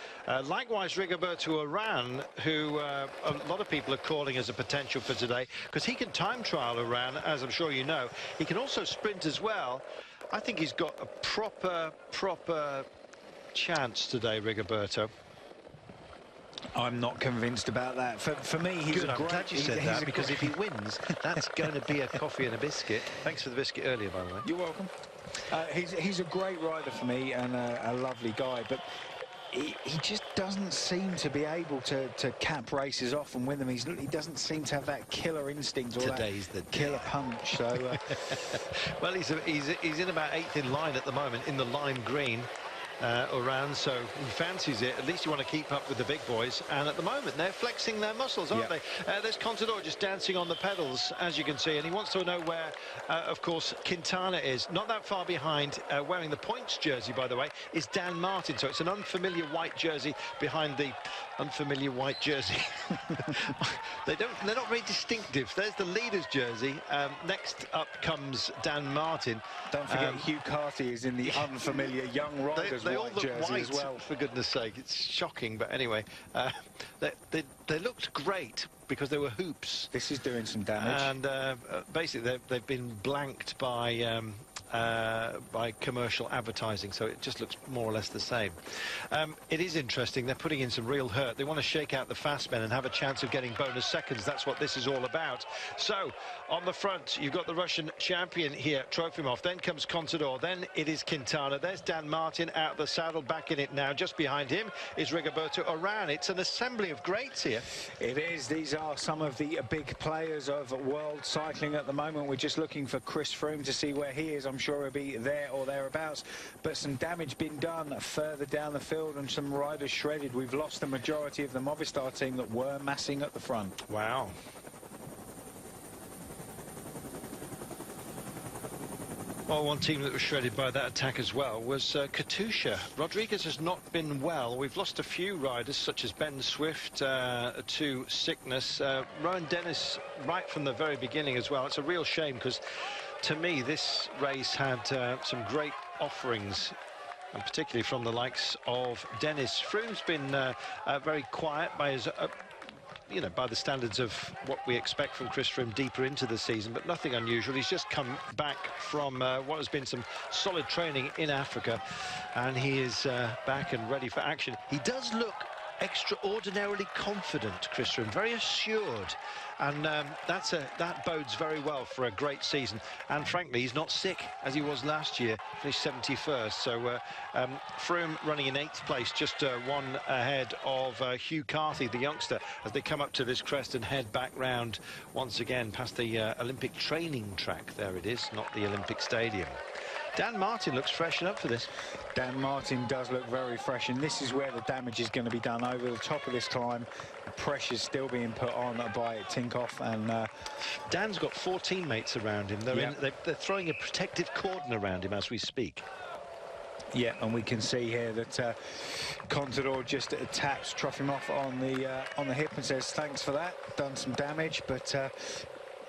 Likewise, Rigoberto Urán, who a lot of people are calling as a potential for today, because he can time trial Urán, as I'm sure you know. He can also sprint as well. I think he's got a proper chance today, Rigoberto. I'm not convinced about that. For me, he's I'm glad you said that, because if he wins, that's going to be a coffee and a biscuit. Thanks for the biscuit earlier, by the way. You're welcome. He's a great rider for me, and a lovely guy, but he just doesn't seem to be able to cap races off and win them. He doesn't seem to have that killer instinct or Today's that killer punch. So, well, he's in about 8th in line at the moment in the lime green. Urán, so he fancies it. At least you want to keep up with the big boys, and at the moment they're flexing their muscles, aren't they? There's Contador just dancing on the pedals, as you can see, and he wants to know where of course Quintana is. Not that far behind, wearing the points jersey, by the way, is Dan Martin, so it's an unfamiliar white jersey behind the unfamiliar white jersey. they're not very distinctive. There's the leader's jersey. Next up comes Dan Martin. Don't forget Hugh Carty is in the unfamiliar young riders they all look jersey white as well. For goodness sake. It's shocking, but anyway, they looked great because they were hoops. This is doing some damage. And basically they've been blanked by by commercial advertising, so it just looks more or less the same. It is interesting. They're putting in some real hurt. They want to shake out the fast men and have a chance of getting bonus seconds. That's what this is all about. So on the front, you've got the Russian champion here, Trofimov. Then comes Contador. Then it is Quintana. There's Dan Martin out of the saddle, back in it now. Just behind him is Rigoberto Urán. It's an assembly of greats here. It is. These are some of the big players of world cycling at the moment. We're just looking for Chris Froome to see where he is. I'm sure he'll be there or thereabouts. But some damage been done further down the field and some riders shredded. We've lost the majority of the Movistar team that were massing at the front. Wow. Well, one team that was shredded by that attack as well was Katusha. Rodriguez has not been well. We've lost a few riders, such as Ben Swift, to sickness. Rowan Dennis, right from the very beginning as well. It's a real shame, because to me, this race had some great offerings, and particularly from the likes of Dennis. Froome's been very quiet by his... you know, by the standards of what we expect from Chris Froome deeper into the season, but nothing unusual. He's just come back from what has been some solid training in Africa, and he is back and ready for action. He does look extraordinarily confident, Chris Froome, very assured, and that bodes very well for a great season. And frankly, he's not sick as he was last year, finished 71st. So Froome running in 8th place, just one ahead of Hugh Carthy, the youngster, as they come up to this crest and head back round once again past the Olympic training track. There it is, not the Olympic Stadium. Dan Martin looks fresh and up for this. Dan Martin does look very fresh, and this is where the damage is going to be done. Over the top of this climb, the pressure's still being put on by Tinkoff, and Dan's got 4 teammates around him. They're throwing a protective cordon around him as we speak. Yeah, and we can see here that Contador just taps Trofimov on the hip and says, thanks for that, done some damage, but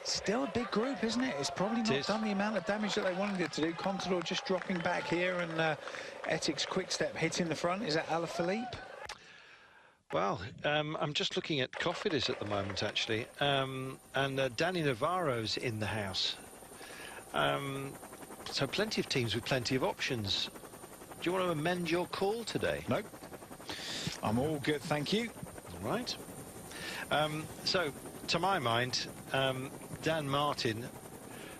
still a big group, isn't it? It's probably not done the amount of damage that they wanted it to do. Contador just dropping back here, and Etix's quick step hitting the front. Is that Alaphilippe? Well, I'm just looking at Cofidis at the moment, actually, and Danny Navarro's in the house. So plenty of teams with plenty of options. Do you want to amend your call today? No. I'm all good, thank you. All right. So, to my mind, Dan Martin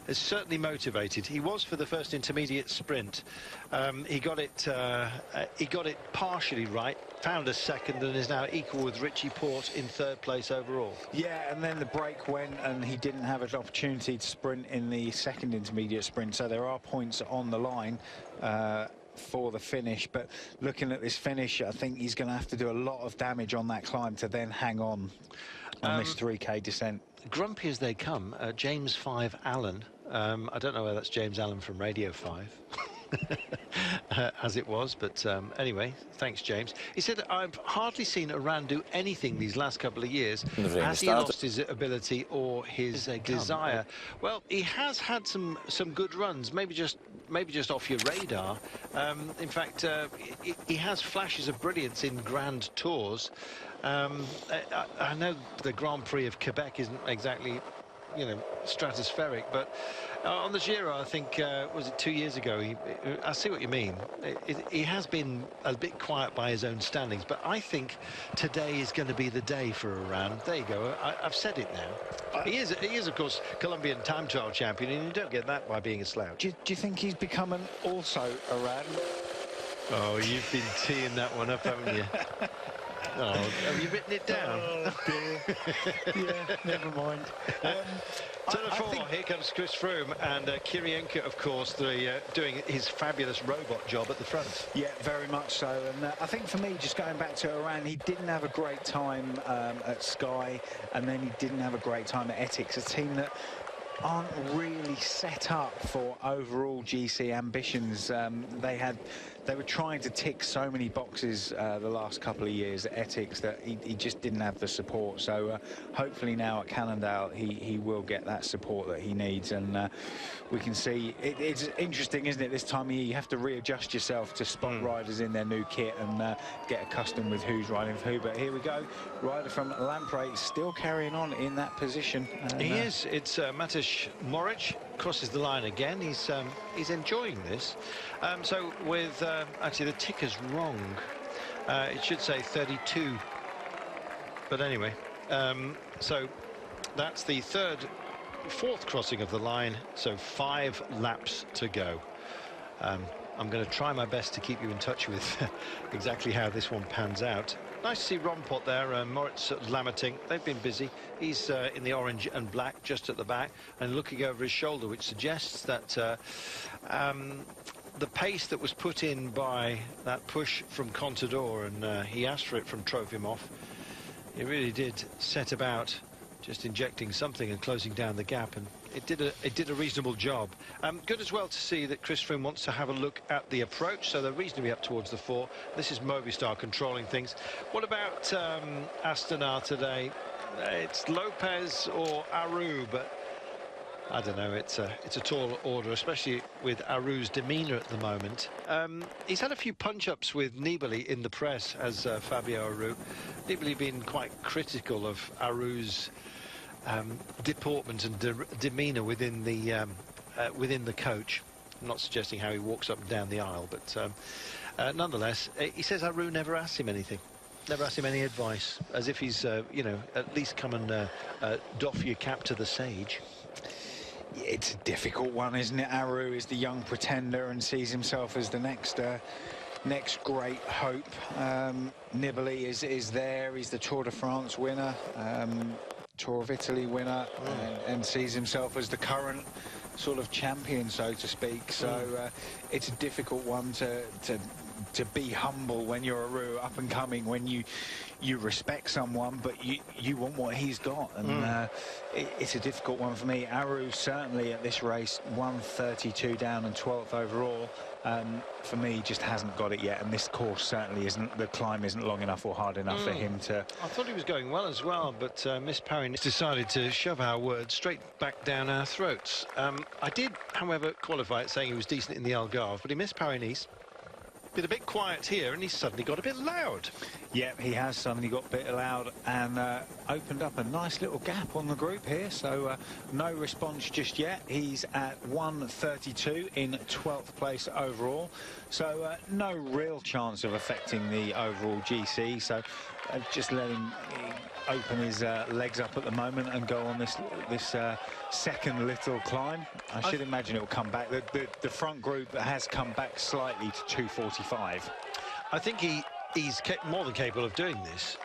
is certainly motivated. He was for the first intermediate sprint. He got it partially right, found a second, and is now equal with Richie Porte in 3rd place overall. Yeah, and then the break went, and he didn't have an opportunity to sprint in the 2nd intermediate sprint, so there are points on the line for the finish. But looking at this finish, I think he's going to have to do a lot of damage on that climb to then hang on this 3K descent. Grumpy as they come, James 5 Allen. I don't know whether that's James Allen from Radio 5, as it was, but anyway, thanks, James. He said, I've hardly seen Urán do anything these last couple of years. Has he lost his ability or his desire? Well, he has had some good runs, maybe just off your radar. In fact, he has flashes of brilliance in Grand Tours. I know the Grand Prix of Quebec isn't exactly, you know, stratospheric, but on the Giro, I think, was it 2 years ago, I see what you mean. He has been a bit quiet by his own standings, but I think today is going to be the day for Urán. There you go. I've said it now. He is, of course, Colombian time trial champion, and you don't get that by being a slouch. Do you think he's becoming also Urán? Oh, you've been teeing that one up, haven't you? Oh, have you written it down? Oh, dear. Yeah, never mind. Turn 4, here comes Chris Froome, and Kirienka, of course, doing his fabulous robot job at the front. Yeah, very much so. And I think for me, just going back to Urán, he didn't have a great time at Sky, and then he didn't have a great time at Etix, a team that aren't really set up for overall GC ambitions. They were trying to tick so many boxes the last couple of years at Etix that he just didn't have the support. So hopefully now at Cannondale he will get that support that he needs, and we can see it's interesting, isn't it? This time of year you have to readjust yourself to spot riders in their new kit and get accustomed with who's riding for who. But here we go, rider from Lampre still carrying on in that position. He is. It's Matej Moric, crosses the line again. He's enjoying this. So with actually the ticker's wrong. It should say 32. But anyway, so that's the fourth crossing of the line. So 5 laps to go. I'm going to try my best to keep you in touch with exactly how this one pans out. Nice to see Rompot there, Moritz Lamerting. They've been busy. He's in the orange and black just at the back and looking over his shoulder, which suggests that the pace that was put in by that push from Contador, and he asked for it from Trofimov, it really did set about just injecting something and closing down the gap, and it did a reasonable job. Good as well to see that Chris Froome wants to have a look at the approach, so they're reasonably up towards the 4. This is Movistar controlling things. What about Astana today? It's Lopez or Aru, but I don't know. It's a tall order, especially with Aru's demeanour at the moment. He's had a few punch-ups with Nibali in the press, as Fabio Aru. Nibali been quite critical of Aru's deportment and demeanour within the coach. I'm not suggesting how he walks up and down the aisle, but nonetheless, he says Aru never asked him anything, never asked him any advice, as if he's you know, at least come and doff your cap to the sage. It's a difficult one, isn't it? Aru is the young pretender and sees himself as the next great hope. Nibali is there. He's the Tour de France winner, Tour of Italy winner, and sees himself as the current sort of champion, so to speak. So it's a difficult one to be humble when you're Aru, up and coming, when you respect someone, but you want what he's got, and it's a difficult one for me. Aru certainly at this race, 132 down and 12th overall. For me, just hasn't got it yet, and this course certainly isn't. The climb isn't long enough or hard enough for him to. I thought he was going well as well, but Miss Parry decided to shove our words straight back down our throats. I did, however, qualify it saying he was decent in the Algarve, but he missed Paris-Nice. Been a bit quiet here, and he's suddenly got a bit loud. Yeah, he has suddenly got a bit loud and opened up a nice little gap on the group here. So no response just yet. He's at 132 in 12th place overall. So no real chance of affecting the overall GC. So just let him open his legs up at the moment and go on this second little climb. I should imagine it will come back. The front group has come back slightly to 245. I think he's more than capable of doing this.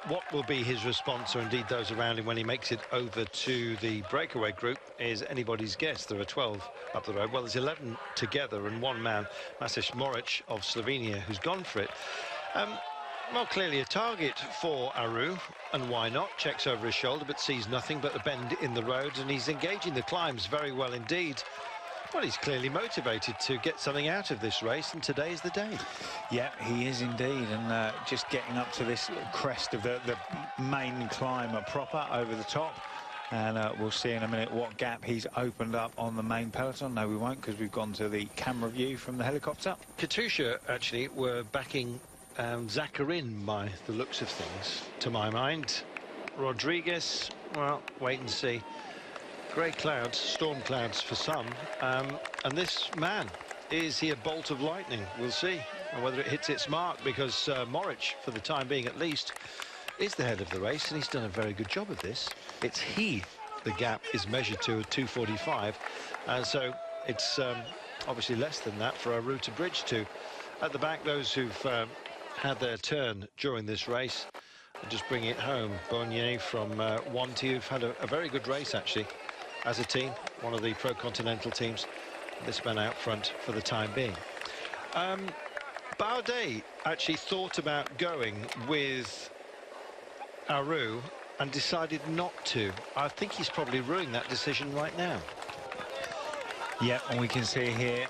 What will be his response, or indeed those around him, when he makes it over to the breakaway group is anybody's guess. There are 12 up the road. Well, there's 11 together and one man, Masic Moric of Slovenia, who's gone for it. Well, clearly a target for Aru, and why not? Checks over his shoulder, but sees nothing but a bend in the road, and he's engaging the climbs very well indeed. Well, he's clearly motivated to get something out of this race, and today's the day. Yeah, he is indeed, and just getting up to this crest of the main climb proper over the top. And we'll see in a minute what gap he's opened up on the main peloton. No, we won't, because we've gone to the camera view from the helicopter. Katusha, actually, were backing Zakharin by the looks of things, to my mind. Rodriguez, well, wait and see. Grey clouds, storm clouds for some, and this man, is he a bolt of lightning? We'll see, and whether it hits its mark, because Moric, for the time being at least, is the head of the race, and he's done a very good job of this. It's the gap is measured to 245, so it's obviously less than that for Aru to bridge to. At the back, those who've had their turn during this race, I'll just bring it home. Bonnier from 1-2 have had a very good race, actually, as a team, one of the pro-continental teams. This man out front for the time being. Bardet actually thought about going with Aru and decided not to. I think he's probably ruining that decision right now. Yeah, and we can see here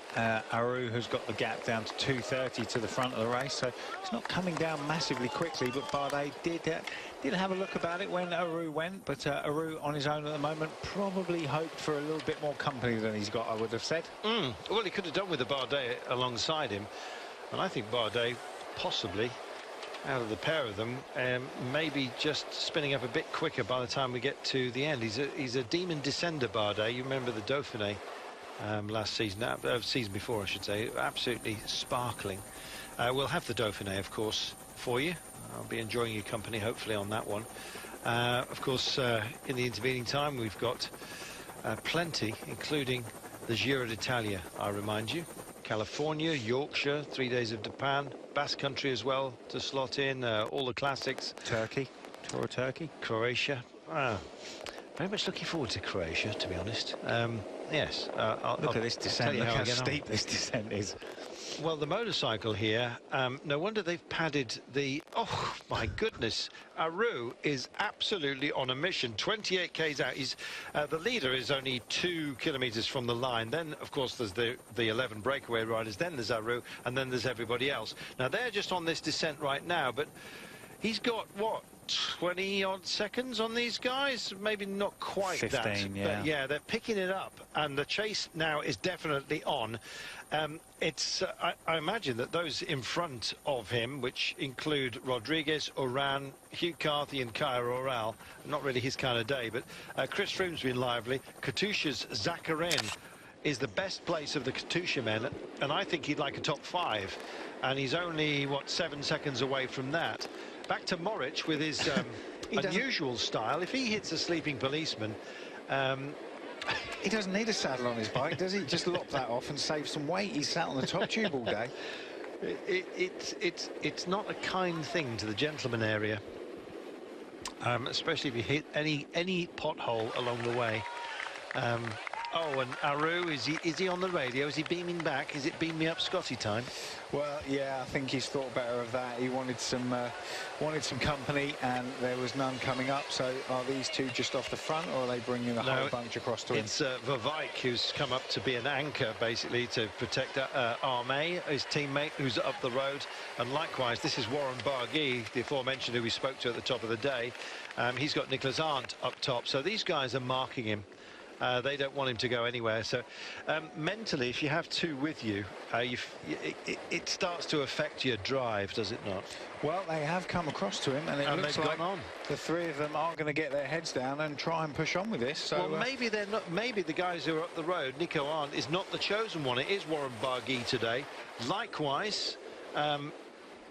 Aru has got the gap down to 230 to the front of the race, so it's not coming down massively quickly, but Bardet did have a look about it when Aru went, but Aru on his own at the moment probably hoped for a little bit more company than he's got, I would have said. Well, he could have done with the Bardet alongside him, and I think Bardet possibly out of the pair of them, maybe just spinning up a bit quicker by the time we get to the end. He's a demon descender, Bardet. You remember the Dauphiné last season, season before I should say, absolutely sparkling. We'll have the Dauphiné, of course, for you. I'll be enjoying your company, hopefully, on that one. Of course, in the intervening time, we've got plenty, including the Giro d'Italia, I remind you. California, Yorkshire, 3 days of Japan, Basque Country as well to slot in, all the classics. Turkey, Tour of Turkey. Croatia. Very much looking forward to Croatia, to be honest. Yes. Look at this descent, look how steep this descent is. Well, the motorcycle here, no wonder they've padded the... Oh, my goodness. Aru is absolutely on a mission. 28 Ks out. He's, the leader is only 2 kilometres from the line. Then, of course, there's the 11 breakaway riders. Then there's Aru, and then there's everybody else. Now, they're just on this descent right now, but he's got, what, 20-odd seconds on these guys? Maybe not quite 15, that. yeah. But, yeah, they're picking it up, and the chase now is definitely on. I imagine that those in front of him, which include Rodriguez, Oran, Hugh Carthy and Kaya Oral, not really his kind of day, but Chris Froome's been lively. Katusha's Zakharin is the best place of the Katusha men, and I think he'd like a top 5, and he's only, what, 7 seconds away from that. Back to Moritz with his unusual style. If he hits a sleeping policeman... he doesn't need a saddle on his bike, does he? Just lop that off and save some weight. He's sat on the top tube all day. It's not a kind thing to the gentleman area, especially if you hit any pothole along the way. Oh, and Aru, is he on the radio? Is he beaming back? Is it beam me up Scotty time? Well, yeah, I think he's thought better of that. He wanted some company, and there was none coming up. So are these two just off the front, or are they bringing the whole bunch across to him? It's Vavike who's come up to be an anchor, basically, to protect Armé, his teammate, who's up the road. And likewise, this is Warren Barguil, the aforementioned, who we spoke to at the top of the day. He's got Nicholas Arndt up top. So these guys are marking him. They don't want him to go anywhere. So mentally, if you have two with you, it starts to affect your drive, does it not? Well, they have come across to him, and it looks like the three of them are going to get their heads down and try and push on with this. So, well, maybe they're not. Maybe the guys who are up the road, Nico Arndt, is not the chosen one. It is Warren Barguil today. Likewise,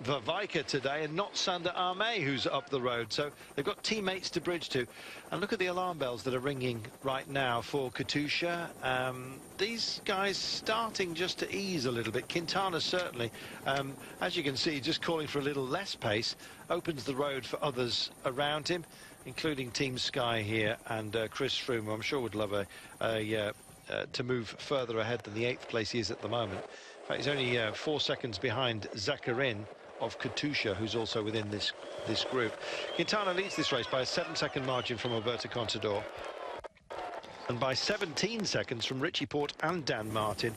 Vavike today, and not Sander Armé, who's up the road. So they've got teammates to bridge to. And look at the alarm bells that are ringing right now for Katusha. These guys starting just to ease a little bit. Quintana certainly, as you can see, just calling for a little less pace, opens the road for others around him, including Team Sky here, and Chris Froome, who I'm sure would love to move further ahead than the 8th place he is at the moment. In fact, he's only 4 seconds behind Zakharin of Katusha, who's also within this group. Quintana leads this race by a 7-second margin from Alberto Contador, and by 17 seconds from Richie Porte and Dan Martin,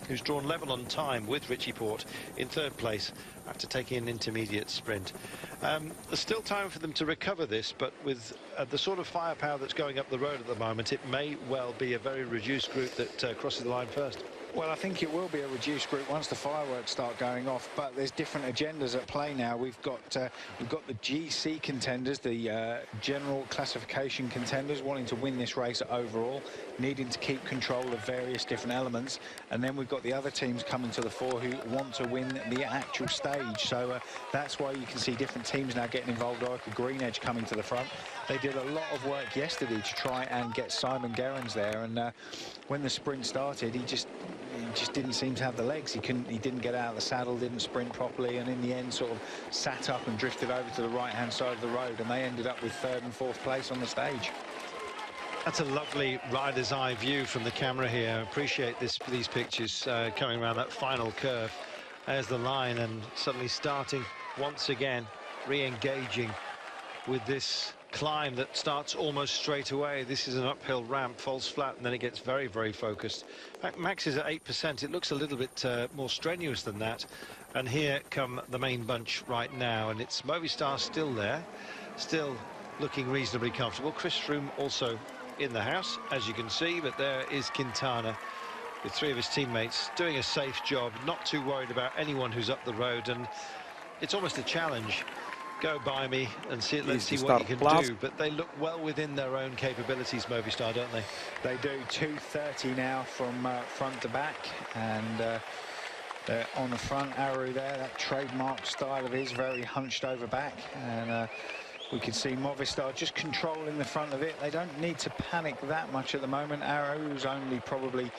who's drawn level on time with Richie Porte in 3rd place after taking an intermediate sprint. There's still time for them to recover this, but with the sort of firepower that's going up the road at the moment, it may well be a very reduced group that crosses the line first. Well, I think it will be a reduced group once the fireworks start going off, but there's different agendas at play now. We've got the GC contenders, the general classification contenders, wanting to win this race overall, needing to keep control of various different elements, and then we've got the other teams coming to the fore who want to win the actual stage. So that's why you can see different teams now getting involved. Orica Green Edge coming to the front. They did a lot of work yesterday to try and get Simon Gerrans there, and when the sprint started, he just didn't seem to have the legs. He didn't get out of the saddle, didn't sprint properly, and in the end sort of sat up and drifted over to the right-hand side of the road, and they ended up with 3rd and 4th place on the stage. That's a lovely rider's eye view from the camera here. Appreciate these pictures coming around that final curve. There's the line, and suddenly starting once again, re-engaging with this climb that starts almost straight away. This is an uphill ramp, falls flat, and then it gets very, very focused. In fact, Max is at 8%. It looks a little bit more strenuous than that. And here come the main bunch right now, and it's Movistar still there, still looking reasonably comfortable. Chris Froome also in the house, as you can see, but there is Quintana with 3 of his teammates doing a safe job, not too worried about anyone who's up the road. And it's almost a challenge. Go by me and see. Let's see the what you start can blast. do. But they look well within their own capabilities, Movistar, don't they? They do. 2:30 now from front to back, and they're on the front. Aru there, that trademark style of his, very hunched over back, and we can see Movistar just controlling the front of it. They don't need to panic that much at the moment. Aru's only probably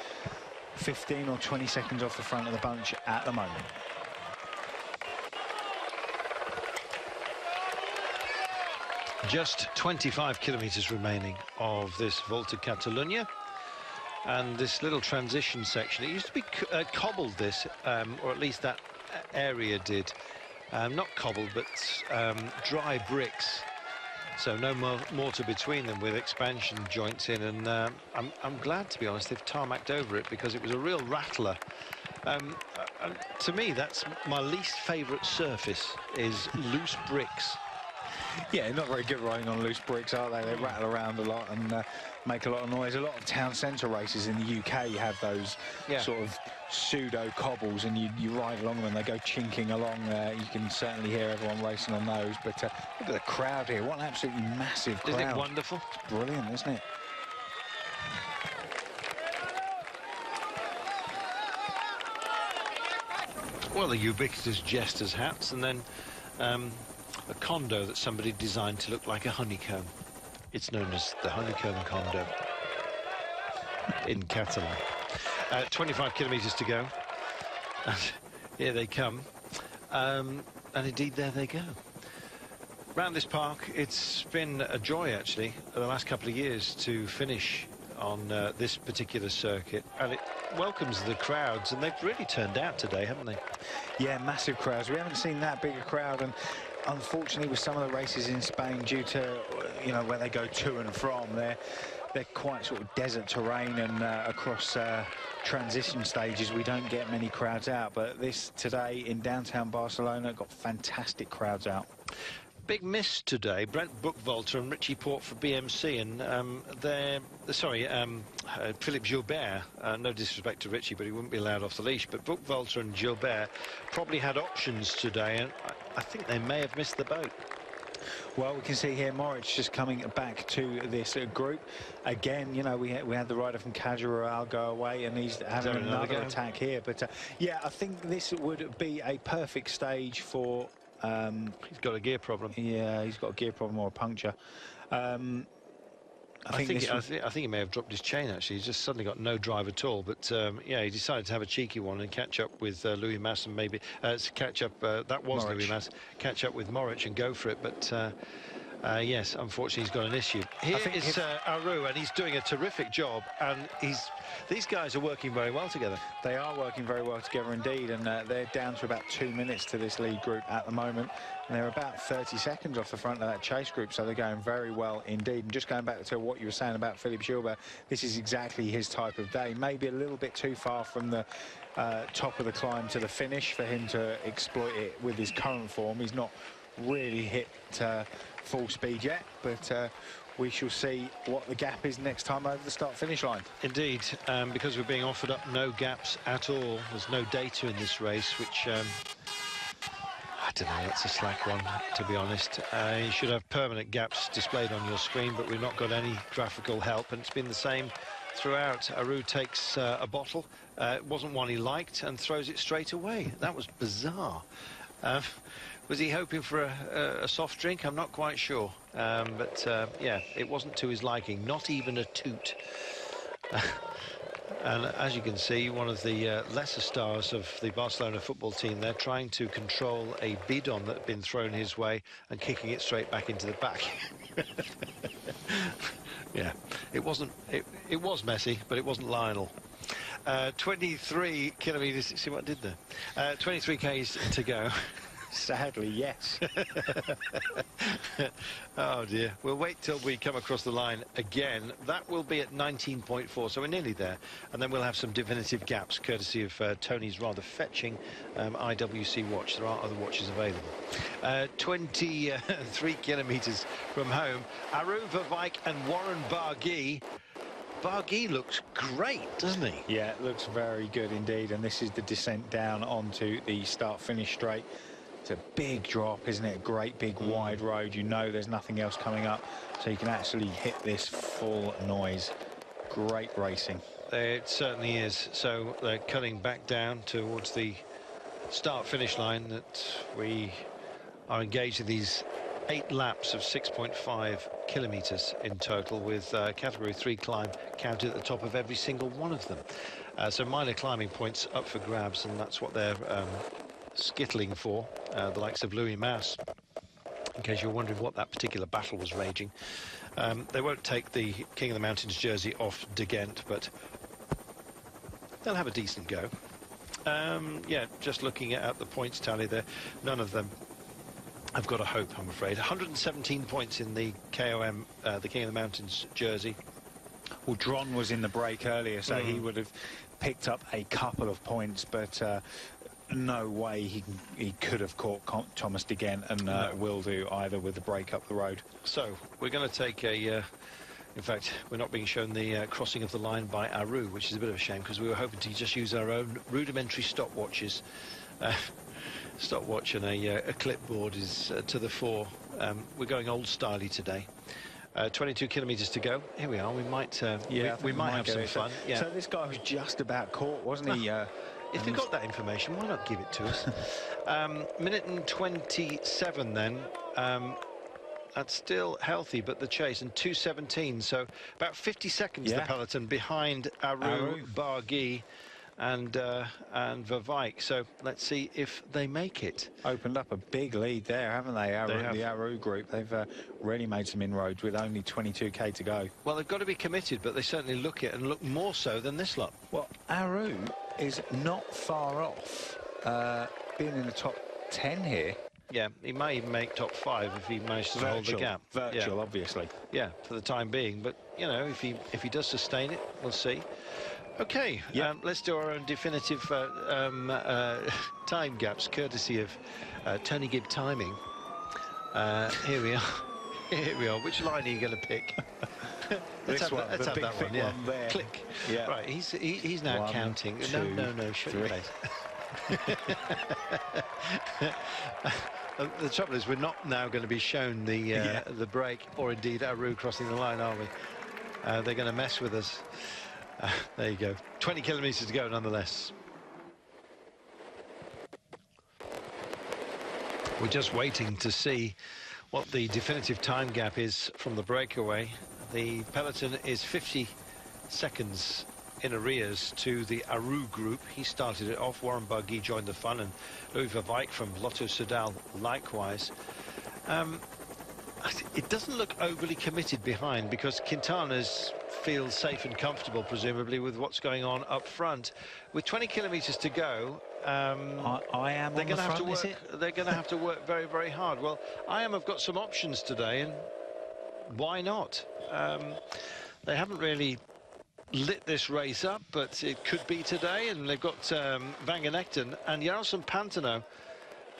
15 or 20 seconds off the front of the bunch at the moment. Just 25 kilometres remaining of this Volta Catalunya, and this little transition section, it used to be cobbled, this, or at least that area did. Not cobbled, but dry bricks, so no mortar between them, with expansion joints in, and I'm glad, to be honest, they've tarmacked over it, because it was a real rattler. To me, that's my least favourite surface, is loose bricks. Yeah, not very good riding on loose bricks, are they? They rattle around a lot and make a lot of noise. A lot of town centre races in the UK have those sort of pseudo cobbles, and you ride along them and they go chinking along. You can certainly hear everyone racing on those. But look at the crowd here. What an absolutely massive crowd. Isn't it wonderful? It's brilliant, isn't it? Well, the ubiquitous jester's hats, and then a condo that somebody designed to look like a honeycomb. It's known as the honeycomb condo in Catalan. 25 kilometres to go. And here they come. And indeed, there they go. Round this park, it's been a joy, actually, the last couple of years to finish on this particular circuit. And it welcomes the crowds, and they've really turned out today, haven't they? Yeah, massive crowds. We haven't seen that big a crowd, and unfortunately with some of the races in Spain, due to where they go to and from, they're quite sort of desert terrain, and across transition stages we don't get many crowds out. But this today in downtown Barcelona got fantastic crowds out. Big miss today, Brent Buchwalter and Richie Port for BMC, and Philippe Gilbert, no disrespect to Richie, but he wouldn't be allowed off the leash, but Buchwalter and Gilbert probably had options today, and I think they may have missed the boat. Well, we can see here Moritz just coming back to this group again. We had the rider from Cajarural go away, and he's having another attack here. But yeah, I think this would be a perfect stage for he's got a gear problem. Yeah, he's got a gear problem or a puncture. I think he may have dropped his chain, actually. He's just suddenly got no drive at all. But yeah, he decided to have a cheeky one and catch up with Louis Mas, and maybe catch up. That was Moritz. Louis Mas. Catch up with Moritz and go for it. But yes, unfortunately, he's got an issue. Here is Aru, and he's doing a terrific job. And these guys are working very well together. They are working very well together indeed, and they're down to about 2 minutes to this lead group at the moment, and they're about 30 seconds off the front of that chase group, so they're going very well indeed. And just going back to what you were saying about Philippe Gilbert, this is exactly his type of day. Maybe a little bit too far from the top of the climb to the finish for him to exploit it with his current form. He's not really hit full speed yet, but we shall see what the gap is next time over the start-finish line. Indeed, because we're being offered up no gaps at all. There's no data in this race, which I don't know, that's a slack one, to be honest. You should have permanent gaps displayed on your screen, but we've not got any graphical help, and it's been the same throughout. Aru takes a bottle, it wasn't one he liked, and throws it straight away. That was bizarre. Was he hoping for a soft drink? I'm not quite sure. But yeah, it wasn't to his liking, not even a toot. And as you can see, one of the lesser stars of the Barcelona football team, they're trying to control a bidon that had been thrown his way and kicking it straight back into the back. Yeah, it wasn't. It was messy, but it wasn't Lionel. 23 kilometres. See what I did there? 23 k's to go. Sadly, yes. Oh dear. We'll wait till we come across the line again. That will be at 19.4, so we're nearly there, and then we'll have some definitive gaps courtesy of Tony's rather fetching IWC watch. There are other watches available. 23 kilometres from home. Aru Verwijk and Warren Barguil. Barguil looks great, doesn't he? Yeah, it looks very good indeed, and this is the descent down onto the start-finish straight. It's a big drop, isn't it? A great big wide road. You know there's nothing else coming up, so you can actually hit this full noise. Great racing. It certainly is. So they're cutting back down towards the start-finish line that we are engaged in these 8 laps of 6.5 kilometres in total, with category 3 climb counted at the top of every single one of them. So minor climbing points up for grabs, and that's what they're skittling for, the likes of Louis Mass, in case you're wondering what that particular battle was raging. They won't take the King of the Mountains jersey off De Ghent, but they'll have a decent go. Yeah, just looking at the points tally there, none of them have got a hope, I'm afraid. 117 points in the KOM, the King of the Mountains jersey. Well, Dron was in the break earlier, so he would have picked up a couple of points, but no way he could have caught Thomas De Ghent, and will do either with the break up the road. So we're going to take a... in fact, we're not being shown the crossing of the line by Aru, which is a bit of a shame, because we were hoping to just use our own rudimentary stopwatches. Stopwatch and a clipboard is to the fore. We're going old-styley today. 22 kilometres to go. Here we are. We might we might have some fun. Yeah. So this guy was just about caught, wasn't he? If you've got that information, why not give it to us? Minute and 27 then. That's still healthy, but the chase, and 2:17, so about 50 seconds the peloton behind Aru, Barguil and Verwijk. So let's see if they make it. Opened up a big lead there, haven't they? The Aru group, they've really made some inroads with only 22k to go. Well, they've got to be committed, but they certainly look it, and look more so than this lot. Well, Aru is not far off being in the top 10 here. Yeah, he may even make top 5 if he manages to hold the gap. Virtual, obviously. Yeah, for the time being. But, you know, if he does sustain it, we'll see. OK, let's do our own definitive time gaps, courtesy of Tony Gibb Timing. Here we are. Here we are. Which line are you going to pick? let's have that one. Yeah. One there. Click. Yeah. Right, he's now 1, counting. 2, no, shut your face. The trouble is, we're not now going to be shown the break, or indeed Aru crossing the line, are we? They're going to mess with us. There you go. 20 kilometres to go, nonetheless. We're just waiting to see what the definitive time gap is from the breakaway. The peloton is 50 seconds in arrears to the Aru group. He started it off. Warren Barguil joined the fun, and Louis Verwijk from Lotto Soudal likewise. It doesn't look overly committed behind, because Quintana's feels safe and comfortable, presumably, with what's going on up front. With 20 kilometres to go, I am they're on the front, is it? They're going to have to work very, very hard. Well, I am have got some options today, and why not? They haven't really lit this race up, but it could be today, and they've got Van Genegten and Jarlson Pantano,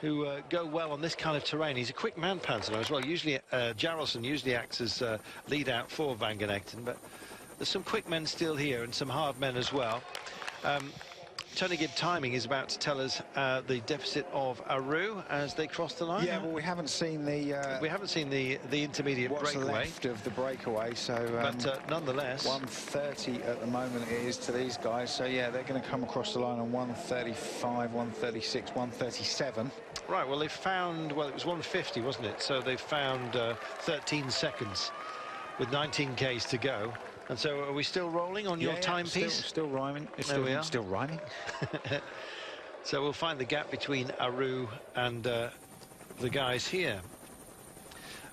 who go well on this kind of terrain. He's a quick man, Pantano, as well. Usually Jarlson usually acts as lead out for Van Genegten, but there's some quick men still here and some hard men as well. Tony Gibb Timing is about to tell us the deficit of Aru as they cross the line. Yeah, well, we haven't seen the intermediate what's breakaway. Left of the breakaway, so but nonetheless, 1:30 at the moment it is to these guys. So yeah, they're going to come across the line on 1:35, 1:36, 1:37. Right. Well, they found. Well, it was 1:50, wasn't it? So they found 13 seconds with 19 k's to go. And so, are we still rolling on your timepiece? Still rhyming. It's still rhyming. So we'll find the gap between Aru and the guys here.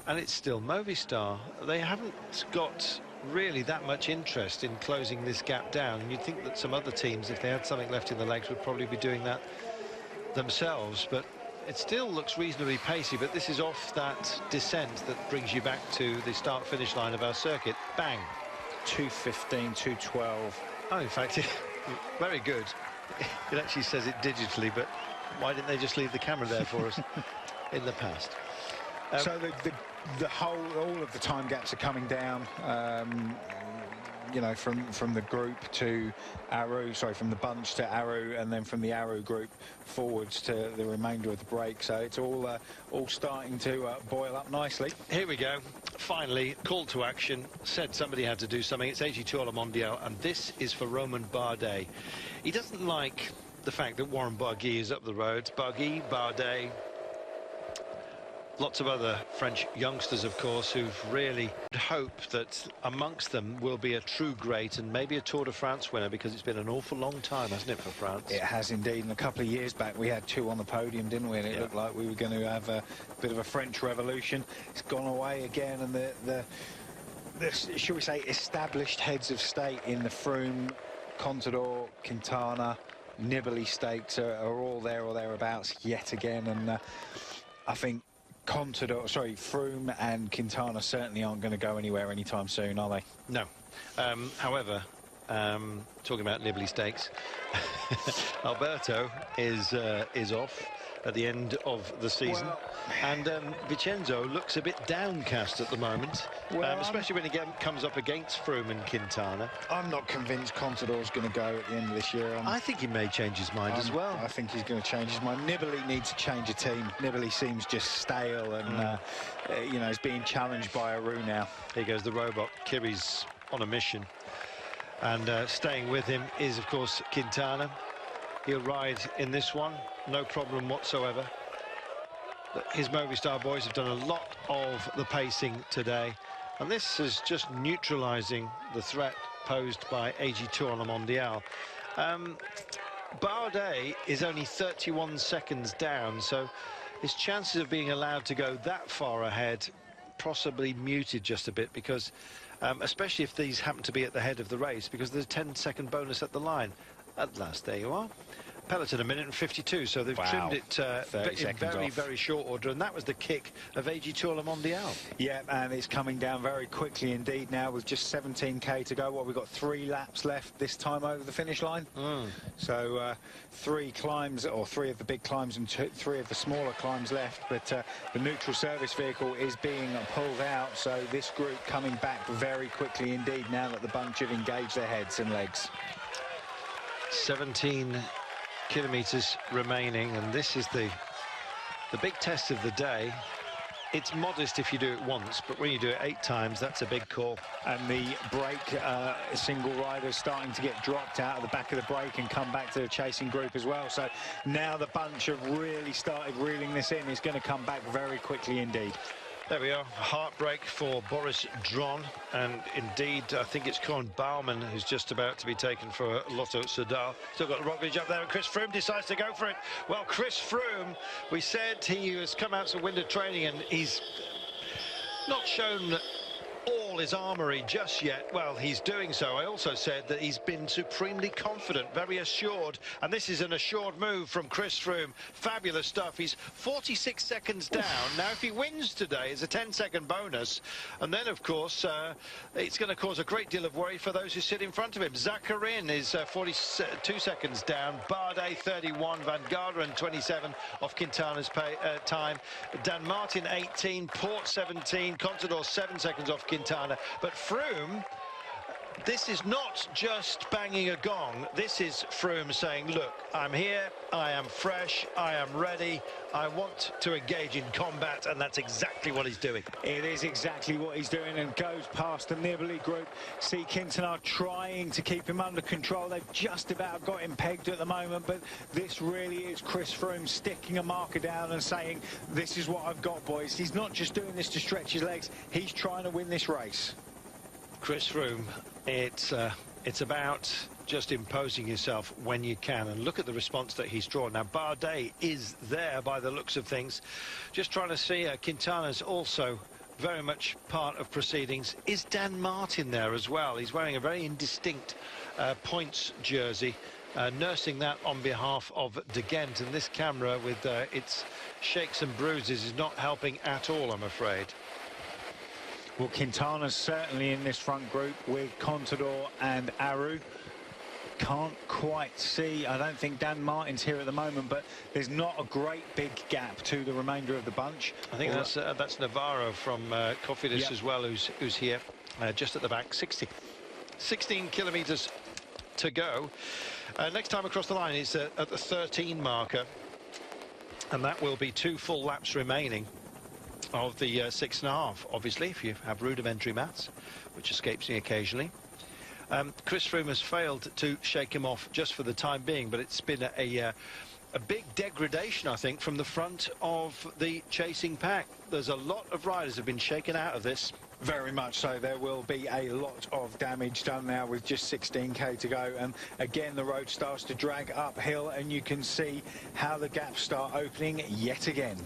And it's still Movistar. They haven't got really that much interest in closing this gap down. And you'd think that some other teams, if they had something left in the legs, would probably be doing that themselves. But it still looks reasonably pacey. But this is off that descent that brings you back to the start-finish line of our circuit. Bang. 2:15, 2:12. Oh, in fact, very good. It actually says it digitally, but why didn't they just leave the camera there for us in the past? So all of the time gaps are coming down. you know, from the group to Aru, sorry, from the bunch to Aru, and then from the Aru group forwards to the remainder of the break. So it's all starting to boil up nicely. Here we go. Finally, call to action. Said somebody had to do something. It's AG2 à la Mondiale, and this is for Romain Bardet. He doesn't like the fact that Warren Barguil is up the road. Barguil, Bardet, lots of other French youngsters, of course, who've really hoped that amongst them will be a true great and maybe a Tour de France winner, because it's been an awful long time, hasn't it, for France? It has indeed. And a couple of years back, we had 2 on the podium, didn't we? And it looked like we were going to have a bit of a French revolution. It's gone away again, and the shall we say, established heads of state in the Froome, Contador, Quintana, Nibali stakes are all there or thereabouts yet again. And I think Contador, sorry, Froome and Quintana certainly aren't going to go anywhere anytime soon, are they? No. However, talking about Nibali stakes, Alberto is off at the end of the season, and Vincenzo looks a bit downcast at the moment, especially when he comes up against Froome and Quintana. I'm not convinced Contador's going to go at the end of this year. I think he may change his mind as well. I think he's going to change his mind. Nibali needs to change a team. Nibali seems just stale, and you know, he's being challenged by Aru now. Here goes the robot. Kiri's on a mission, and staying with him is, of course, Quintana. He'll ride in this one, no problem whatsoever. His Movistar boys have done a lot of the pacing today, and this is just neutralising the threat posed by AG2 à la Mondiale. Bardet is only 31 seconds down, so his chances of being allowed to go that far ahead possibly muted just a bit, because especially if these happen to be at the head of the race, because there's a 10-second bonus at the line. At last, there you are. Peloton 1 minute and 52, so they've trimmed it in very, very short order, and that was the kick of AG2 à la Mondiale. Yeah, and it's coming down very quickly indeed now, with just 17k to go. We've got 3 laps left this time over the finish line. So 3 climbs, or 3 of the big climbs and 3 of the smaller climbs left, but the neutral service vehicle is being pulled out, so this group coming back very quickly indeed now that the bunch have engaged their heads and legs. 17 kilometers remaining, and this is the big test of the day. It's modest if you do it once, but when you do it 8 times, that's a big call. And the brake single rider starting to get dropped out of the back of the break and come back to the chasing group as well. So now the bunch have really started reeling this in. It's going to come back very quickly indeed. There we are, heartbreak for Boris Dron, and indeed I think it's Cohen Baumann who's just about to be taken for Lotto Soudal. Still got Roglic up there, and Chris Froome decides to go for it. Well, Chris Froome, we said he has come out some winter training and he's not shown all his armoury just yet. Well, he's doing so. I also said that he's been supremely confident, very assured, and this is an assured move from Chris Froome. Fabulous stuff. He's 46 seconds down. Now, if he wins today, it's a 10-second bonus, and then, of course, it's going to cause a great deal of worry for those who sit in front of him. Zakharin is 42 seconds down, Bardet 31, Van Garderen 27 off Quintana's time, Dan Martin 18, Port 17, Contador 7 seconds off Quintana. But Froome, this is not just banging a gong. This is Froome saying, look, I'm here, I am fresh, I am ready, I want to engage in combat, and that's exactly what he's doing. It is exactly what he's doing, and goes past the Nibali group. See Quintana trying to keep him under control. They've just about got him pegged at the moment, but this really is Chris Froome sticking a marker down and saying, this is what I've got, boys. He's not just doing this to stretch his legs, he's trying to win this race. Chris Froome, it's about just imposing yourself when you can, and look at the response that he's drawn. Now, Bardet is there by the looks of things. Just trying to see, Quintana's also very much part of proceedings. Is Dan Martin there as well? He's wearing a very indistinct points jersey, nursing that on behalf of De Gent, and this camera with its shakes and bruises is not helping at all, I'm afraid. Well, Quintana's certainly in this front group with Contador and Aru. Can't quite see, I don't think Dan Martin's here at the moment, but there's not a great big gap to the remainder of the bunch. I think that's Navarro from Cofidis as well, who's here just at the back, 60 16 kilometers to go. Next time across the line is at the 13 marker, and that will be 2 full laps remaining of the 6.5, obviously, if you have rudimentary maths, which escapes me occasionally. Chris Froome has failed to shake him off just for the time being, but it's been a big degradation, I think, from the front of the chasing pack. There's a lot of riders have been shaken out of this. Very much so. There will be a lot of damage done now with just 16k to go, and again the road starts to drag uphill, and you can see how the gaps start opening yet again.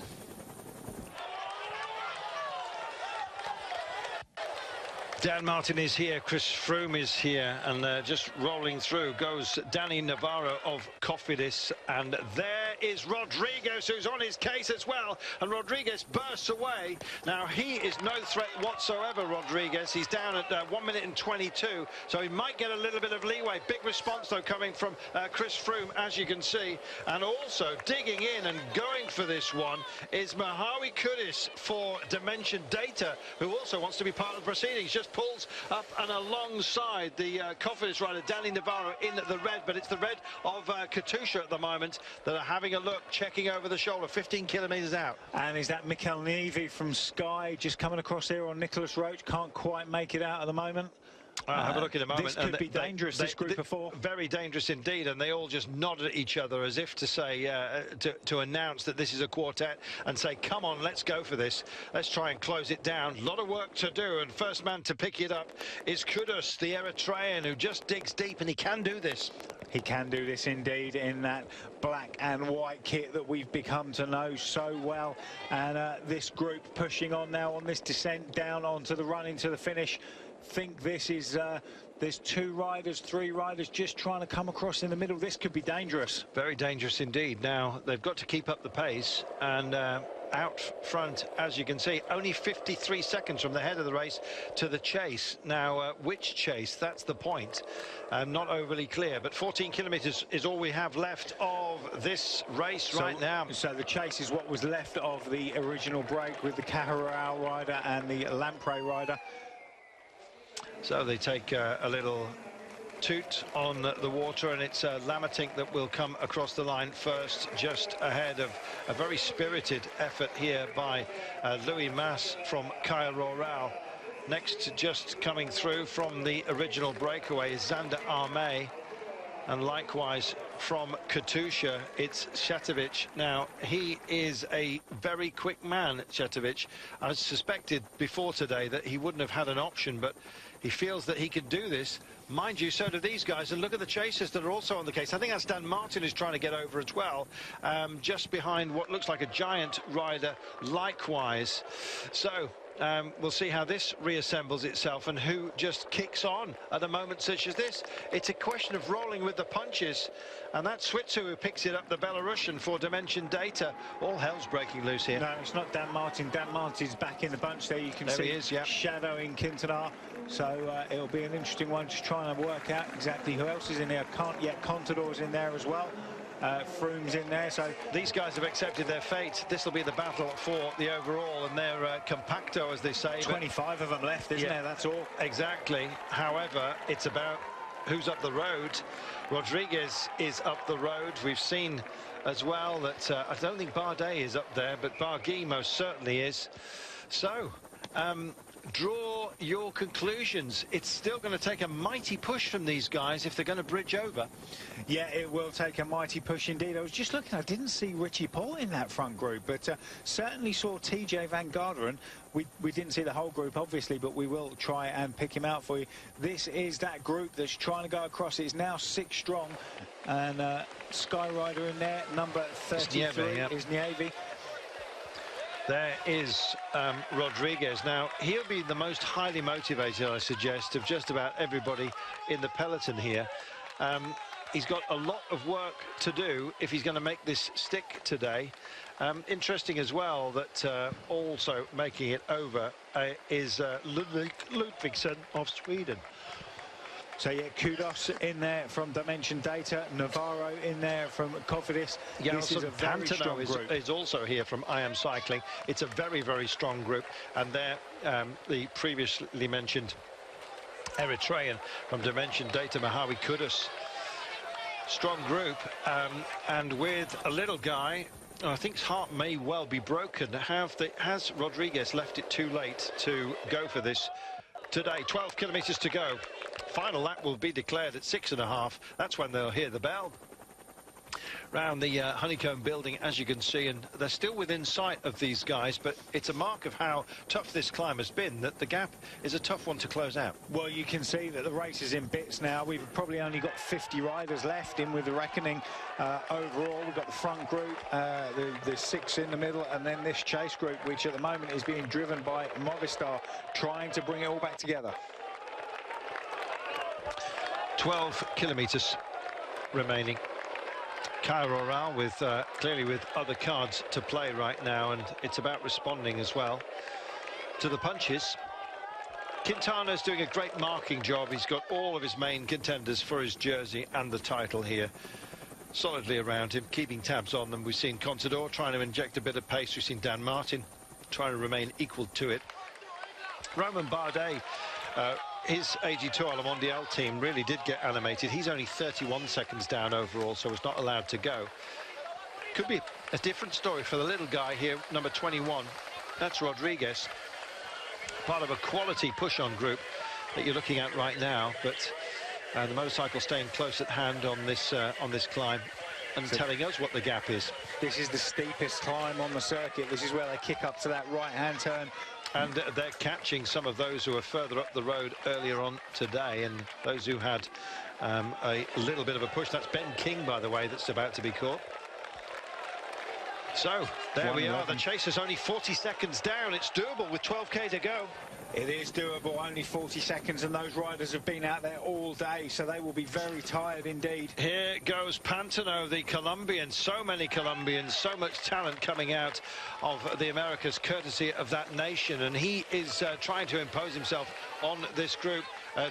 Dan Martin is here, Chris Froome is here, and just rolling through goes Danny Navarro of Cofidis, and there is Rodriguez, who's on his case as well, and Rodriguez bursts away. Now he is no threat whatsoever, Rodriguez. He's down at 1 minute and 22, so he might get a little bit of leeway. Big response though coming from Chris Froome, as you can see, and also digging in and going for this one is Mohawi Kudis for Dimension Data, who also wants to be part of the proceedings. Just pulls up and alongside the Cofidis rider Danny Navarro in the red, but it's the red of Katusha at the moment that are having a look, checking over the shoulder, 15 kilometers out. And is that Mikel Nieve from Sky just coming across here on Nicholas Roach? Can't quite make it out at the moment. Have a look in a moment. This could be dangerous, this group of 4. Very dangerous indeed, and they all just nod at each other as if to say, to announce that this is a quartet and say, come on, let's go for this. Let's try and close it down. A lot of work to do, and first man to pick it up is Kudus, the Eritrean, who just digs deep, and he can do this. He can do this indeed in that black and white kit that we've become to know so well. And this group pushing on now on this descent down onto the run into the finish. Think this is there's 2 riders, 3 riders just trying to come across in the middle. This could be dangerous. Very dangerous indeed. Now they've got to keep up the pace, and out front, as you can see, only 53 seconds from the head of the race to the chase. Now which chase? That's the point. Not overly clear, but 14 kilometers is all we have left of this race right now. So the chase is what was left of the original break with the Cajarao rider and the Lamprey rider. So they take a little toot on the water, and it's Lamatink that will come across the line first, just ahead of a very spirited effort here by Louis Mas from Cajarao. Next, just coming through from the original breakaway is Zander Arme, and likewise from Katusha, it's Shatovic. Now, he is a very quick man, Shatovic. I suspected before today that he wouldn't have had an option, but he feels that he can do this. Mind you, so do these guys. And look at the chasers that are also on the case. I think that's Dan Martin who's trying to get over as well, just behind what looks like a giant rider likewise. So we'll see how this reassembles itself and who just kicks on at a moment such as this. It's a question of rolling with the punches, and that's Switzer who picks it up, the Belarusian for Dimension Data. All hell's breaking loose here. No, it's not Dan Martin. Dan Martin's back in the bunch there. You can see he is, yeah, shadowing Quintana. So it'll be an interesting one, just trying to work out exactly who else is in there. Can't yet. Contador's in there as well. Froome's in there, so these guys have accepted their fate. This will be the battle for the overall, and they're compacto, as they say. 25 of them left, isn't there? That's all. Exactly. However, it's about who's up the road. Rodriguez is up the road. We've seen as well that I don't think Bardet is up there, but Barguil most certainly is. So draw your conclusions. It's still going to take a mighty push from these guys if they're going to bridge over. Yeah, it will take a mighty push indeed. I was just looking, I didn't see Richie Paul in that front group, but certainly saw TJ Van Garderen. We didn't see the whole group, obviously, but we will try and pick him out for you. This is that group that's trying to go across. It's now 6 strong, and Skyrider in there, number 33 is Nieve. There is Rodriguez. Now, he'll be the most highly motivated, I suggest, of just about everybody in the peloton here. He's got a lot of work to do if he's going to make this stick today. Interesting as well that also making it over is Ludvigsson of Sweden. So yeah, Kudos in there from Dimension Data, Navarro in there from Cofidis. Yeah, this is a very strong group. Is also here from I Am Cycling. It's a very, very strong group, and they're the previously mentioned Eritrean from Dimension Data, Mahawi Kudus. Strong group, and with a little guy, I think his heart may well be broken. Has Rodriguez left it too late to go for this today? 12 kilometers to go. Final lap will be declared at 6.5. That's when they'll hear the bell. Round the honeycomb building, as you can see, and they're still within sight of these guys, but it's a mark of how tough this climb has been, that the gap is a tough one to close out. Well, you can see that the race is in bits now. We've probably only got 50 riders left in with the reckoning. Overall, we've got the front group, the 6 in the middle, and then this chase group, which at the moment is being driven by Movistar, trying to bring it all back together. 12 kilometers remaining. Caio Roral with clearly with other cards to play right now, and it's about responding as well to the punches. Quintana's doing a great marking job. He's got all of his main contenders for his jersey and the title here solidly around him, keeping tabs on them. We've seen Contador trying to inject a bit of pace. We've seen Dan Martin trying to remain equal to it. Romain Bardet, his AG Tour Le Mondial team really did get animated. He's only 31 seconds down overall, so was not allowed to go. Could be a different story for the little guy here, number 21. That's Rodriguez, part of a quality push-on group that you're looking at right now. But the motorcycle staying close at hand on this climb and telling us what the gap is. This is the steepest climb on the circuit. This is where they kick up to that right-hand turn. And they're catching some of those who are further up the road earlier on today, and those who had a little bit of a push. That's Ben King, by the way, that's about to be caught. So there we are. The chase is only 40 seconds down. It's doable with 12k to go. It is doable, only 40 seconds, and those riders have been out there all day, so they will be very tired indeed. Here goes Pantano, the Colombian. So many Colombians, so much talent coming out of the Americas, courtesy of that nation, and he is trying to impose himself on this group.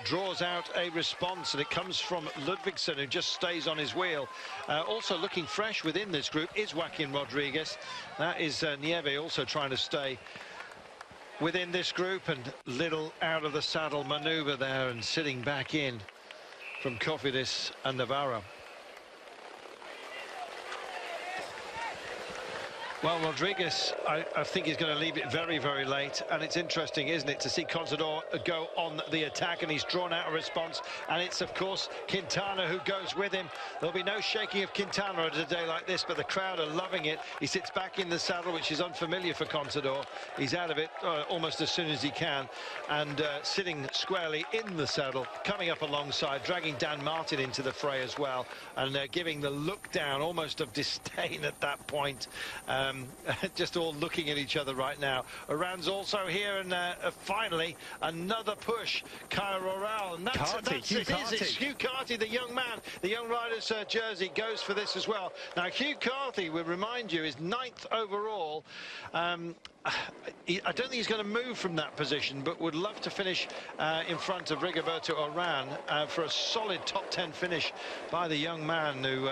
Draws out a response, and it comes from Ludvigsen, who just stays on his wheel. Also looking fresh within this group is Joaquin Rodriguez. That is Nieve also trying to stay within this group, and little out of the saddle maneuver there and sitting back in from Cofidis and Navarro. Well, Rodriguez, I think he's going to leave it very, very late. And it's interesting, isn't it, to see Contador go on the attack, and he's drawn out a response. And it's, of course, Quintana who goes with him. There'll be no shaking of Quintana at a day like this, but the crowd are loving it. He sits back in the saddle, which is unfamiliar for Contador. He's out of it almost as soon as he can, and sitting squarely in the saddle, coming up alongside, dragging Dan Martin into the fray as well, and giving the look down almost of disdain at that point. Just all looking at each other right now. Oran's also here, and finally another push. Caio Roral, and that's it. It's Hugh Carty, the young man, the young rider's jersey goes for this as well. Now Hugh Carty, we remind you, is 9th overall. I don't think he's going to move from that position, but would love to finish in front of Rigoberto Oran for a solid top 10 finish by the young man who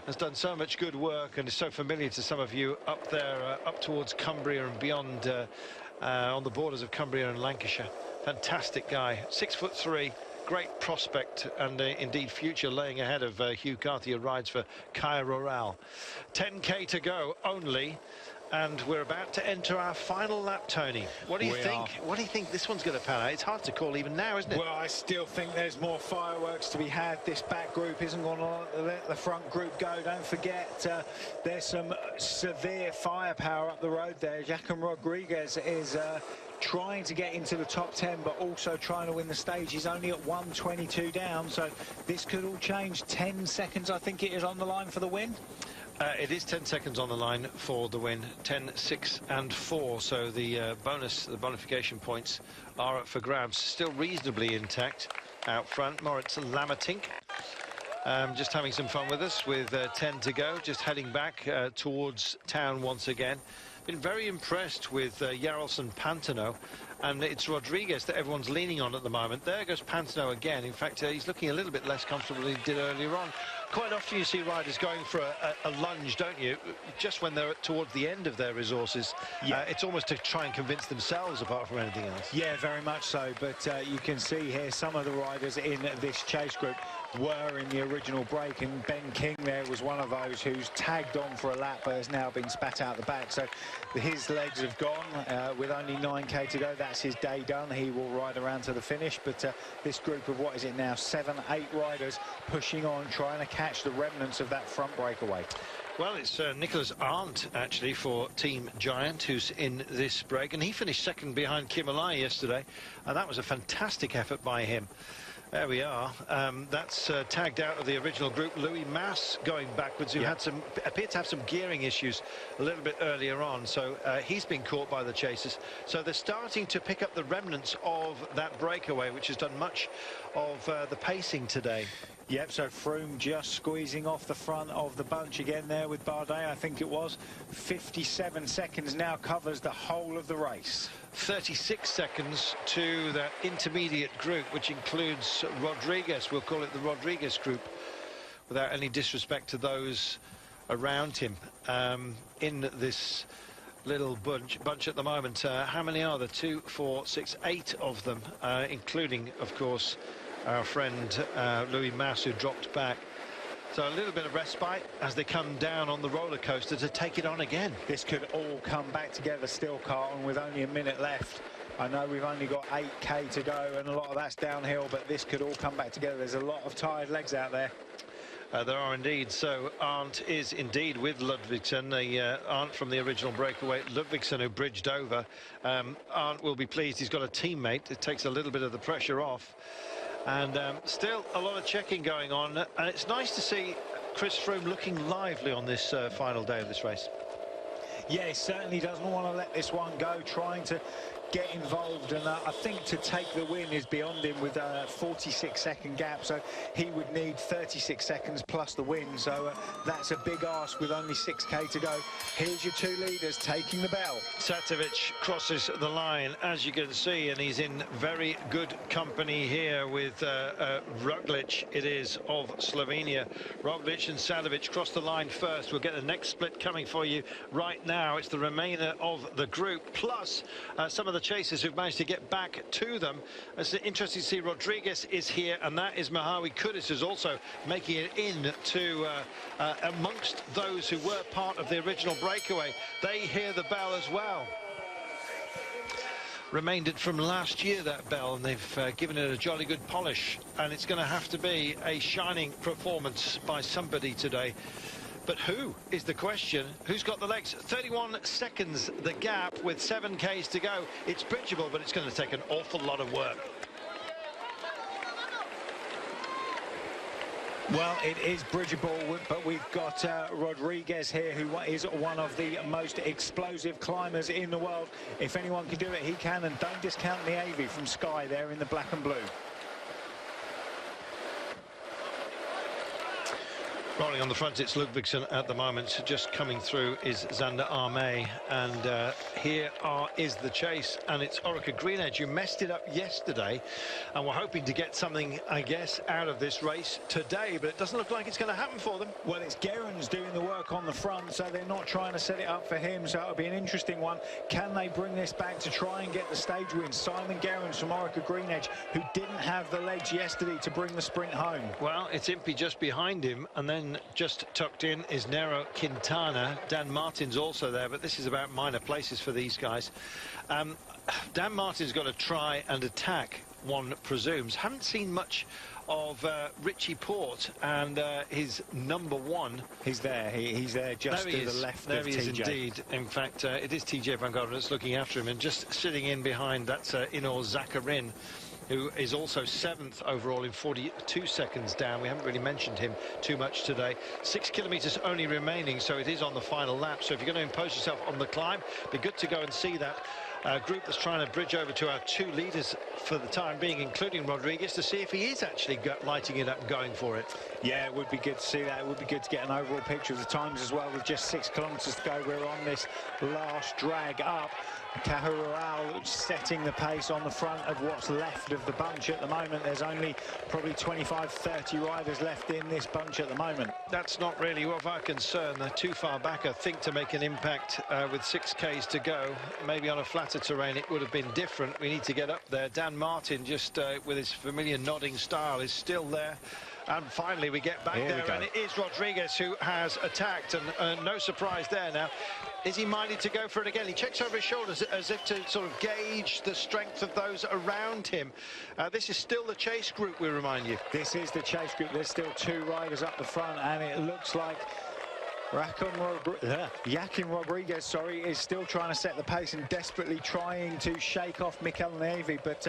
has done so much good work and is so familiar to some of you up there, up towards Cumbria and beyond, on the borders of Cumbria and Lancashire. Fantastic guy, 6'3", great prospect, and indeed future laying ahead of Hugh Carty, who rides for Caio Roral. 10k to go only, and we're about to enter our final lap, Tony. What do you think? What do you think this one's going to pan out? It's hard to call even now, isn't it? Well, I still think there's more fireworks to be had. This back group isn't going to let the front group go. Don't forget, there's some severe firepower up the road there. Joaquin Rodriguez is trying to get into the top 10, but also trying to win the stage. He's only at 1:22 down, so this could all change. 10 seconds, I think it is, on the line for the win. It is 10 seconds on the line for the win. 10, 6 and 4, so the bonification points are up for grabs. Still reasonably intact out front. Moritz Lamertink just having some fun with us with 10 to go, just heading back towards town once again. Been very impressed with Jarolson Pantano, and it's Rodriguez that everyone's leaning on at the moment. There goes Pantano again. In fact, he's looking a little bit less comfortable than he did earlier on. quite often you see riders going for a lunge, don't you? Just when they're towards the end of their resources. Yeah. It's almost to try and convince themselves apart from anything else. Yeah, very much so. But you can see here some of the riders in this chase group were in the original break, and Ben King there was one of those who's tagged on for a lap but has now been spat out the back. So his legs have gone with only 9k to go. That's his day done. He will ride around to the finish. But this group of, what is it now, 7, 8 riders pushing on, trying to catch the remnants of that front breakaway. Well, it's Nicholas Arndt, actually, for Team Giant, who's in this break. And he finished second behind Kim Alai yesterday. And that was a fantastic effort by him. There we are. That's tagged out of the original group. Louis Mass going backwards, who had appeared to have some gearing issues a little bit earlier on. So he's been caught by the chasers. So they're starting to pick up the remnants of that breakaway, which has done much of the pacing today. Yep, so Froome just squeezing off the front of the bunch again there with Bardet, I think it was. 57 seconds now covers the whole of the race. 36 seconds to that intermediate group, which includes Rodriguez. We'll call it the Rodriguez group, without any disrespect to those around him in this little bunch at the moment. How many are there? 2, 4, 6, 8 of them, including, of course, our friend Louis Mass, who dropped back. So a little bit of respite as they come down on the roller coaster to take it on again. This could all come back together still, Carlton, with only a minute left. I know we've only got 8k to go and a lot of that's downhill, but this could all come back together. There's a lot of tired legs out there. There are indeed. So Arndt is indeed with Ludvigsen, the Arndt from the original breakaway. Ludvigsen, who bridged over. Arndt will be pleased he's got a teammate. It takes a little bit of the pressure off. And still a lot of checking going on. And it's nice to see Chris Froome looking lively on this final day of this race. Yeah, he certainly doesn't want to let this one go, trying to get involved, and I think to take the win is beyond him with a 46-second gap, so he would need 36 seconds plus the win, so that's a big ask with only 6k to go. Here's your two leaders taking the bell. Satovic crosses the line, as you can see, and he's in very good company here with Roglic, it is, of Slovenia. Roglic and Satovic cross the line first. We'll get the next split coming for you right now. It's the remainder of the group, plus some of the chasers who've managed to get back to them. It's interesting to see Rodriguez is here, and that is Mohawi Kudus is also making it in to amongst those who were part of the original breakaway. They hear the bell as well. Remained it from last year, that bell, and they've given it a jolly good polish, and it's going to have to be a shining performance by somebody today. But who is the question? Who's got the legs? 31 seconds the gap with 7Ks to go. It's bridgeable, but it's going to take an awful lot of work. Well, it is bridgeable, but we've got Rodriguez here, who is one of the most explosive climbers in the world. If anyone can do it, he can, and don't discount the Avi from Sky there in the black and blue. Rolling on the front, it's Ludvigsen at the moment. Just coming through is Zander Arme, and here is the chase, and it's Orica Greenedge, who messed it up yesterday, and we're hoping to get something, I guess, out of this race today, but it doesn't look like it's going to happen for them. Well, it's Gerrans doing the work on the front, so they're not trying to set it up for him, so it'll be an interesting one. Can they bring this back to try and get the stage win? Simon Gerrans from Orica Greenedge, who didn't have the legs yesterday to bring the sprint home. Well, it's Impey just behind him, and then just tucked in is Nero Quintana. Dan Martin's also there, but this is about minor places for these guys. Dan Martin's got to try and attack, one presumes. Haven't seen much of Richie Port and his number one. He's there. He's there just to the left of TJ. There he is indeed. In fact, it is TJ Van Garderen that's looking after him, and just sitting in behind, that's Inor Zakarin, who is also 7th overall in 42 seconds down. We haven't really mentioned him too much today. 6 kilometres only remaining, so it is on the final lap. So if you're going to impose yourself on the climb, be good to go and see that group that's trying to bridge over to our two leaders for the time being, including Rodriguez, to see if he is actually lighting it up and going for it. Yeah, it would be good to see that. It would be good to get an overall picture of the times as well. With just 6 kilometres to go, we're on this last drag up. Cahural setting the pace on the front of what's left of the bunch at the moment. There's only probably 25-30 riders left in this bunch at the moment. That's not really of our concern. They're too far back, I think, to make an impact with 6Ks to go. Maybe on a flatter terrain it would have been different. We need to get up there. Dan Martin, just with his familiar nodding style, is still there. And finally we get back there, and it is Rodriguez who has attacked, and no surprise there now. Is he minded to go for it again? He checks over his shoulders as if to sort of gauge the strength of those around him. This is still the chase group, we remind you. This is the chase group. There's still 2 riders up the front, and it looks like Joaquin Rodriguez, is still trying to set the pace and desperately trying to shake off Mikel Navy, but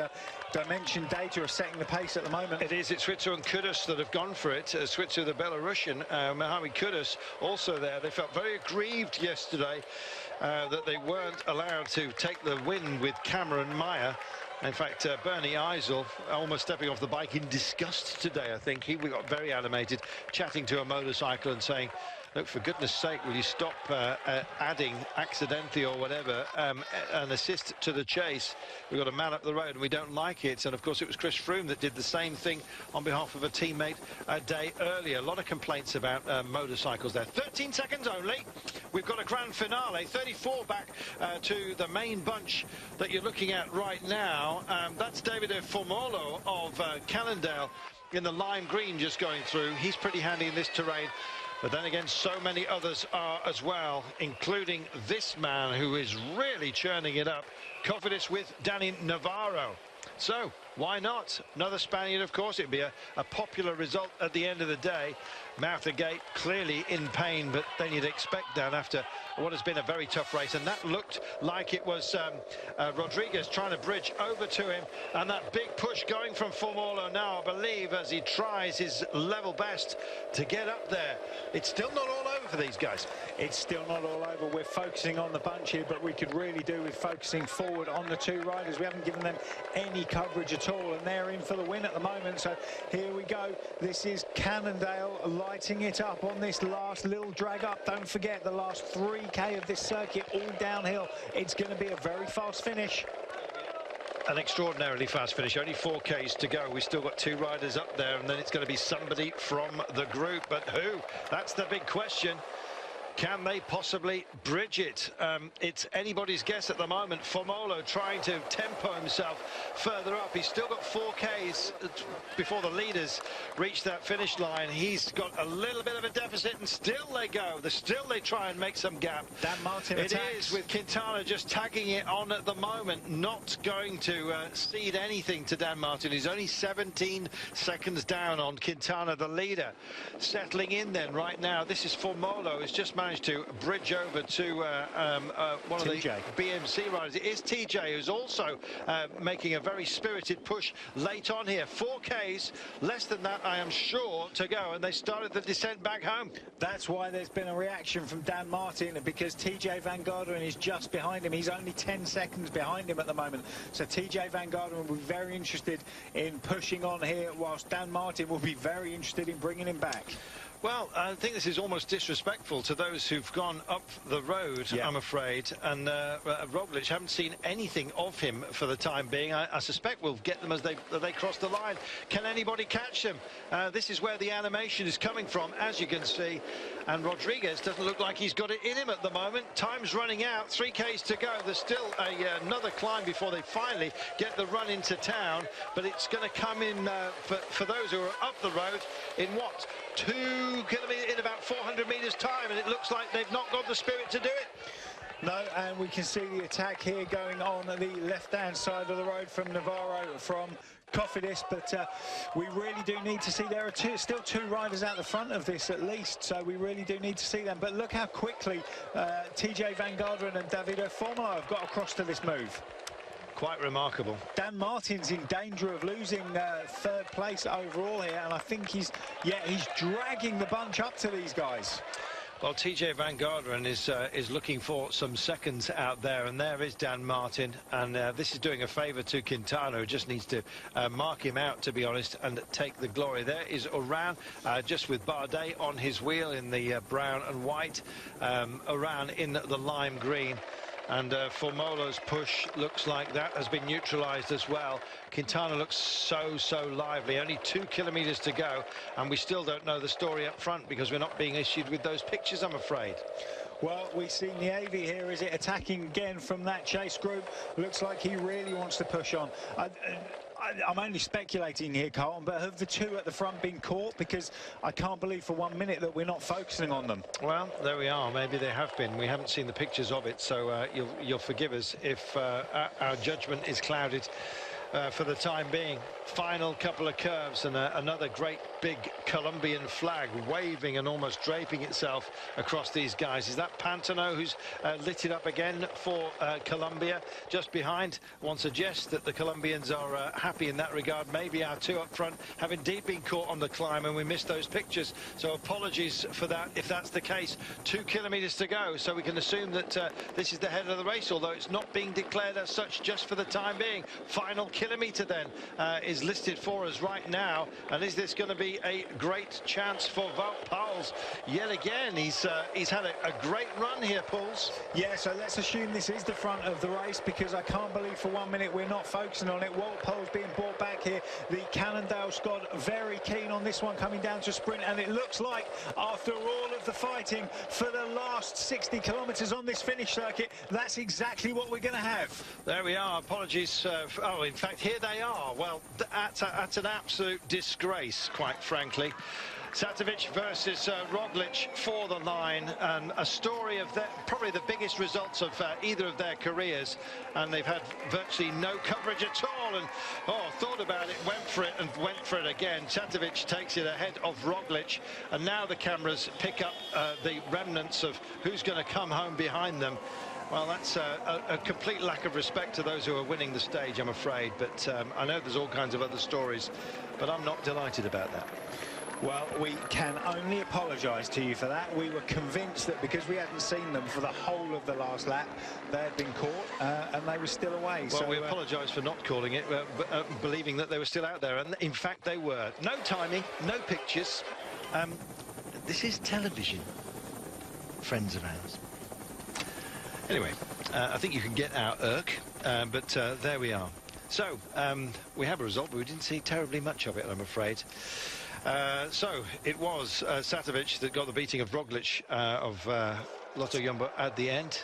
Dimension Data are setting the pace at the moment. It is. It's Switzer and Kudus that have gone for it. Switzer, the Belarusian, Mohamed Kudus also there. They felt very aggrieved yesterday that they weren't allowed to take the win with Cameron Meyer. In fact, Bernie Eisel almost stepping off the bike in disgust today, I think. He got very animated, chatting to a motorcycle and saying, look, for goodness sake, will you stop adding accidentally or whatever an assist to the chase? We've got a man up the road and we don't like it. And of course it was Chris Froome that did the same thing on behalf of a teammate a day earlier. A lot of complaints about motorcycles there. 13 seconds only. We've got a grand finale. 34 back to the main bunch that you're looking at right now. That's David Formolo of Cannondale in the lime green just going through. He's pretty handy in this terrain. But then again, so many others are as well, including this man who is really churning it up, Cofidis with Danny Navarro. So, why not? Another Spaniard, of course. It'd be a popular result at the end of the day. Mouth Gate clearly in pain, but then you'd expect that after what has been a very tough race. And that looked like it was Rodriguez trying to bridge over to him. And that big push going from Formolo now, I believe, as he tries his level best to get up there. It's still not all over for these guys. It's still not all over. We're focusing on the bunch here, but we could really do with focusing forward on the 2 riders. We haven't given them any coverage at all, and they're in for the win at the moment. So here we go. This is Cannondale lighting it up on this last little drag up. Don't forget, the last 3K of this circuit, all downhill. It's going to be a very fast finish. An extraordinarily fast finish. Only 4Ks to go. We've still got 2 riders up there, and then it's going to be somebody from the group. But who? That's the big question. Can they possibly bridge it? It's anybody's guess at the moment. Formolo trying to tempo himself further up. He's still got 4Ks before the leaders reach that finish line. He's got a little bit of a deficit, and still they go. Still they try and make some gap. Dan Martin attacks. It is, with Quintana just tagging it on at the moment. Not going to cede anything to Dan Martin. He's only 17 seconds down on Quintana, the leader. Settling in then right now. This is Formolo, who's just managed to bridge over to one of the BMC riders. It is TJ, who's also making a very spirited push late on here. 4Ks, less than that, I am sure, to go, and they started the descent back home. That's why there's been a reaction from Dan Martin, because TJ Van Garderen is just behind him. He's only 10 seconds behind him at the moment. So TJ Van Garderen will be very interested in pushing on here, whilst Dan Martin will be very interested in bringing him back. Well, I think this is almost disrespectful to those who've gone up the road, I'm afraid. And Roglic, haven't seen anything of him for the time being. I suspect we'll get them as they cross the line. Can anybody catch them? This is where the animation is coming from, as you can see. And Rodriguez doesn't look like he's got it in him at the moment. Time's running out. 3Ks to go. There's still another climb before they finally get the run into town. But it's going to come in for those who are up the road in what? 2 kilometres in about 400 metres time, and it looks like they've not got the spirit to do it. No, and we can see the attack here going on the left-hand side of the road from Navarro, from Cofidis, but we really do need to see. There are still 2 riders out the front of this at least, so we really do need to see them. But look how quickly TJ Van Garderen and Davide Formolo have got across to this move. Quite remarkable. Dan Martin's in danger of losing 3rd place overall here, and I think he's dragging the bunch up to these guys. Well, TJ Van Garderen is looking for some seconds out there, and there is Dan Martin, and this is doing a favour to Quintana, who just needs to mark him out, to be honest, and take the glory. There is Oran, just with Bardet on his wheel in the brown and white, Oran in the lime green. And Formolo's push looks like that has been neutralised as well. Quintana looks so lively. Only 2 kilometres to go, and we still don't know the story up front because we're not being issued with those pictures, I'm afraid. Well, we see Nievi here. Is it attacking again from that chase group? Looks like he really wants to push on. I'm only speculating here, Carlton, but have the two at the front been caught? Because I can't believe for 1 minute that we're not focusing on them. Well, there we are. Maybe they have been. We haven't seen the pictures of it, so you'll forgive us if our judgment is clouded for the time being. Final couple of curves and another great big Colombian flag waving and almost draping itself across these guys. Is that Pantano who's lit it up again for Colombia? Just behind, one suggests that the Colombians are happy in that regard. Maybe our two up front have indeed been caught on the climb and we missed those pictures, so apologies for that if that's the case. 2 kilometres to go, so we can assume that this is the head of the race, although it's not being declared as such just for the time being. Final kilometre then is listed for us right now, and is this going to be a great chance for Wout Poels yet again? He's had a great run here, Pauls. Yeah, so let's assume this is the front of the race, because I can't believe for 1 minute we're not focusing on it. Wout Poels being brought back here. The Cannondale squad very keen on this one, coming down to sprint, and it looks like after all of the fighting for the last 60 kilometres on this finish circuit, that's exactly what we're going to have. There we are. Apologies. Oh, in fact, here they are. Well, that's an absolute disgrace, quite frankly. Satovic versus Roglic for the line, and a story of probably the biggest results of either of their careers, and they've had virtually no coverage at all, and thought about it, went for it and went for it again. Satovic takes it ahead of Roglic, and now the cameras pick up the remnants of who's going to come home behind them. Well, that's a complete lack of respect to those who are winning the stage, I'm afraid. But I know there's all kinds of other stories, but I'm not delighted about that. Well, we can only apologise to you for that. We were convinced that because we hadn't seen them for the whole of the last lap, they had been caught and they were still away. Well, so we apologise for not calling it, believing that they were still out there. And in fact, they were. No timing, no pictures. This is television, friends of ours. Anyway, I think you can get our irk, but there we are. So, we have a result, but we didn't see terribly much of it, I'm afraid. So, it was Satovic that got the beating of Roglic of Lotto Jumbo at the end.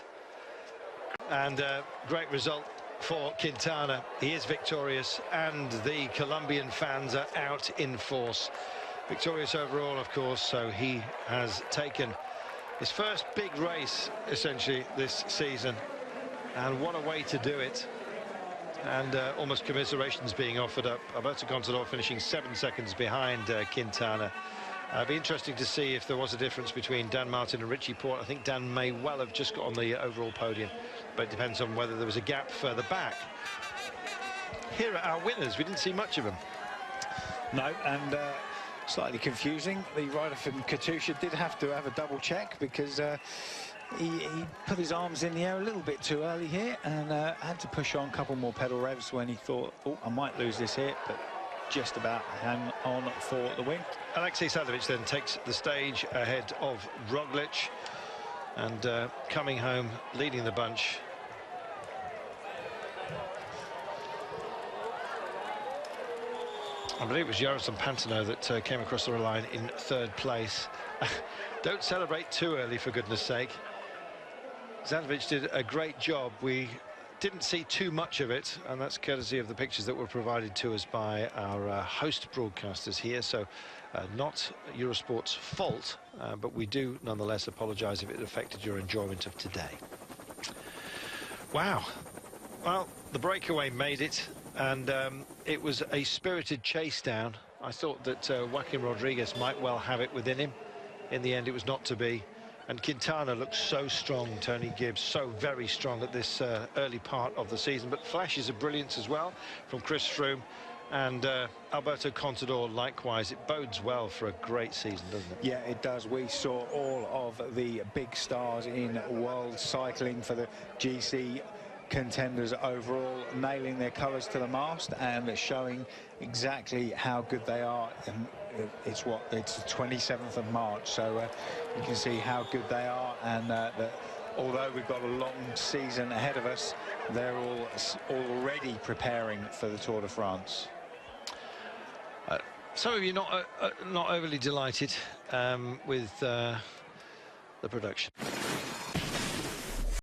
And great result for Quintana. He is victorious, and the Colombian fans are out in force. Victorious overall, of course, so he has taken his first big race, essentially, this season. And what a way to do it. And almost commiserations being offered up. Alberto Contador finishing 7 seconds behind Quintana. It'd be interesting to see if there was a difference between Dan Martin and Richie Porte. I think Dan may well have just got on the overall podium, but it depends on whether there was a gap further back. Here are our winners. We didn't see much of them. No, and slightly confusing. The rider from Katusha did have to have a double check, because he put his arms in the air a little bit too early here, and had to push on a couple more pedal revs when he thought, oh, I might lose this here, but just about hang on for the win. Alexei Sadovic then takes the stage ahead of Roglic, and coming home, leading the bunch. I believe it was Jarosson Pantano that came across the line in 3rd place. Don't celebrate too early, for goodness sake. Zanovic did a great job. We didn't see too much of it, and that's courtesy of the pictures that were provided to us by our host broadcasters here, so not Eurosport's fault, but we do nonetheless apologise if it affected your enjoyment of today. Wow. Well, the breakaway made it, and it was a spirited chase down. I thought that Joaquin Rodriguez might well have it within him. In the end, it was not to be. And Quintana looks so strong, Tony Gibbs, so very strong at this early part of the season. But flashes of brilliance as well from Chris Froome and Alberto Contador likewise. It bodes well for a great season, doesn't it? Yeah, it does. We saw all of the big stars in world cycling for the GC contenders overall, nailing their colours to the mast and showing exactly how good they are. And it's the 27th of March, so you can see how good they are, and although we've got a long season ahead of us, they're all already preparing for the Tour de France. Some of you not overly delighted with the production.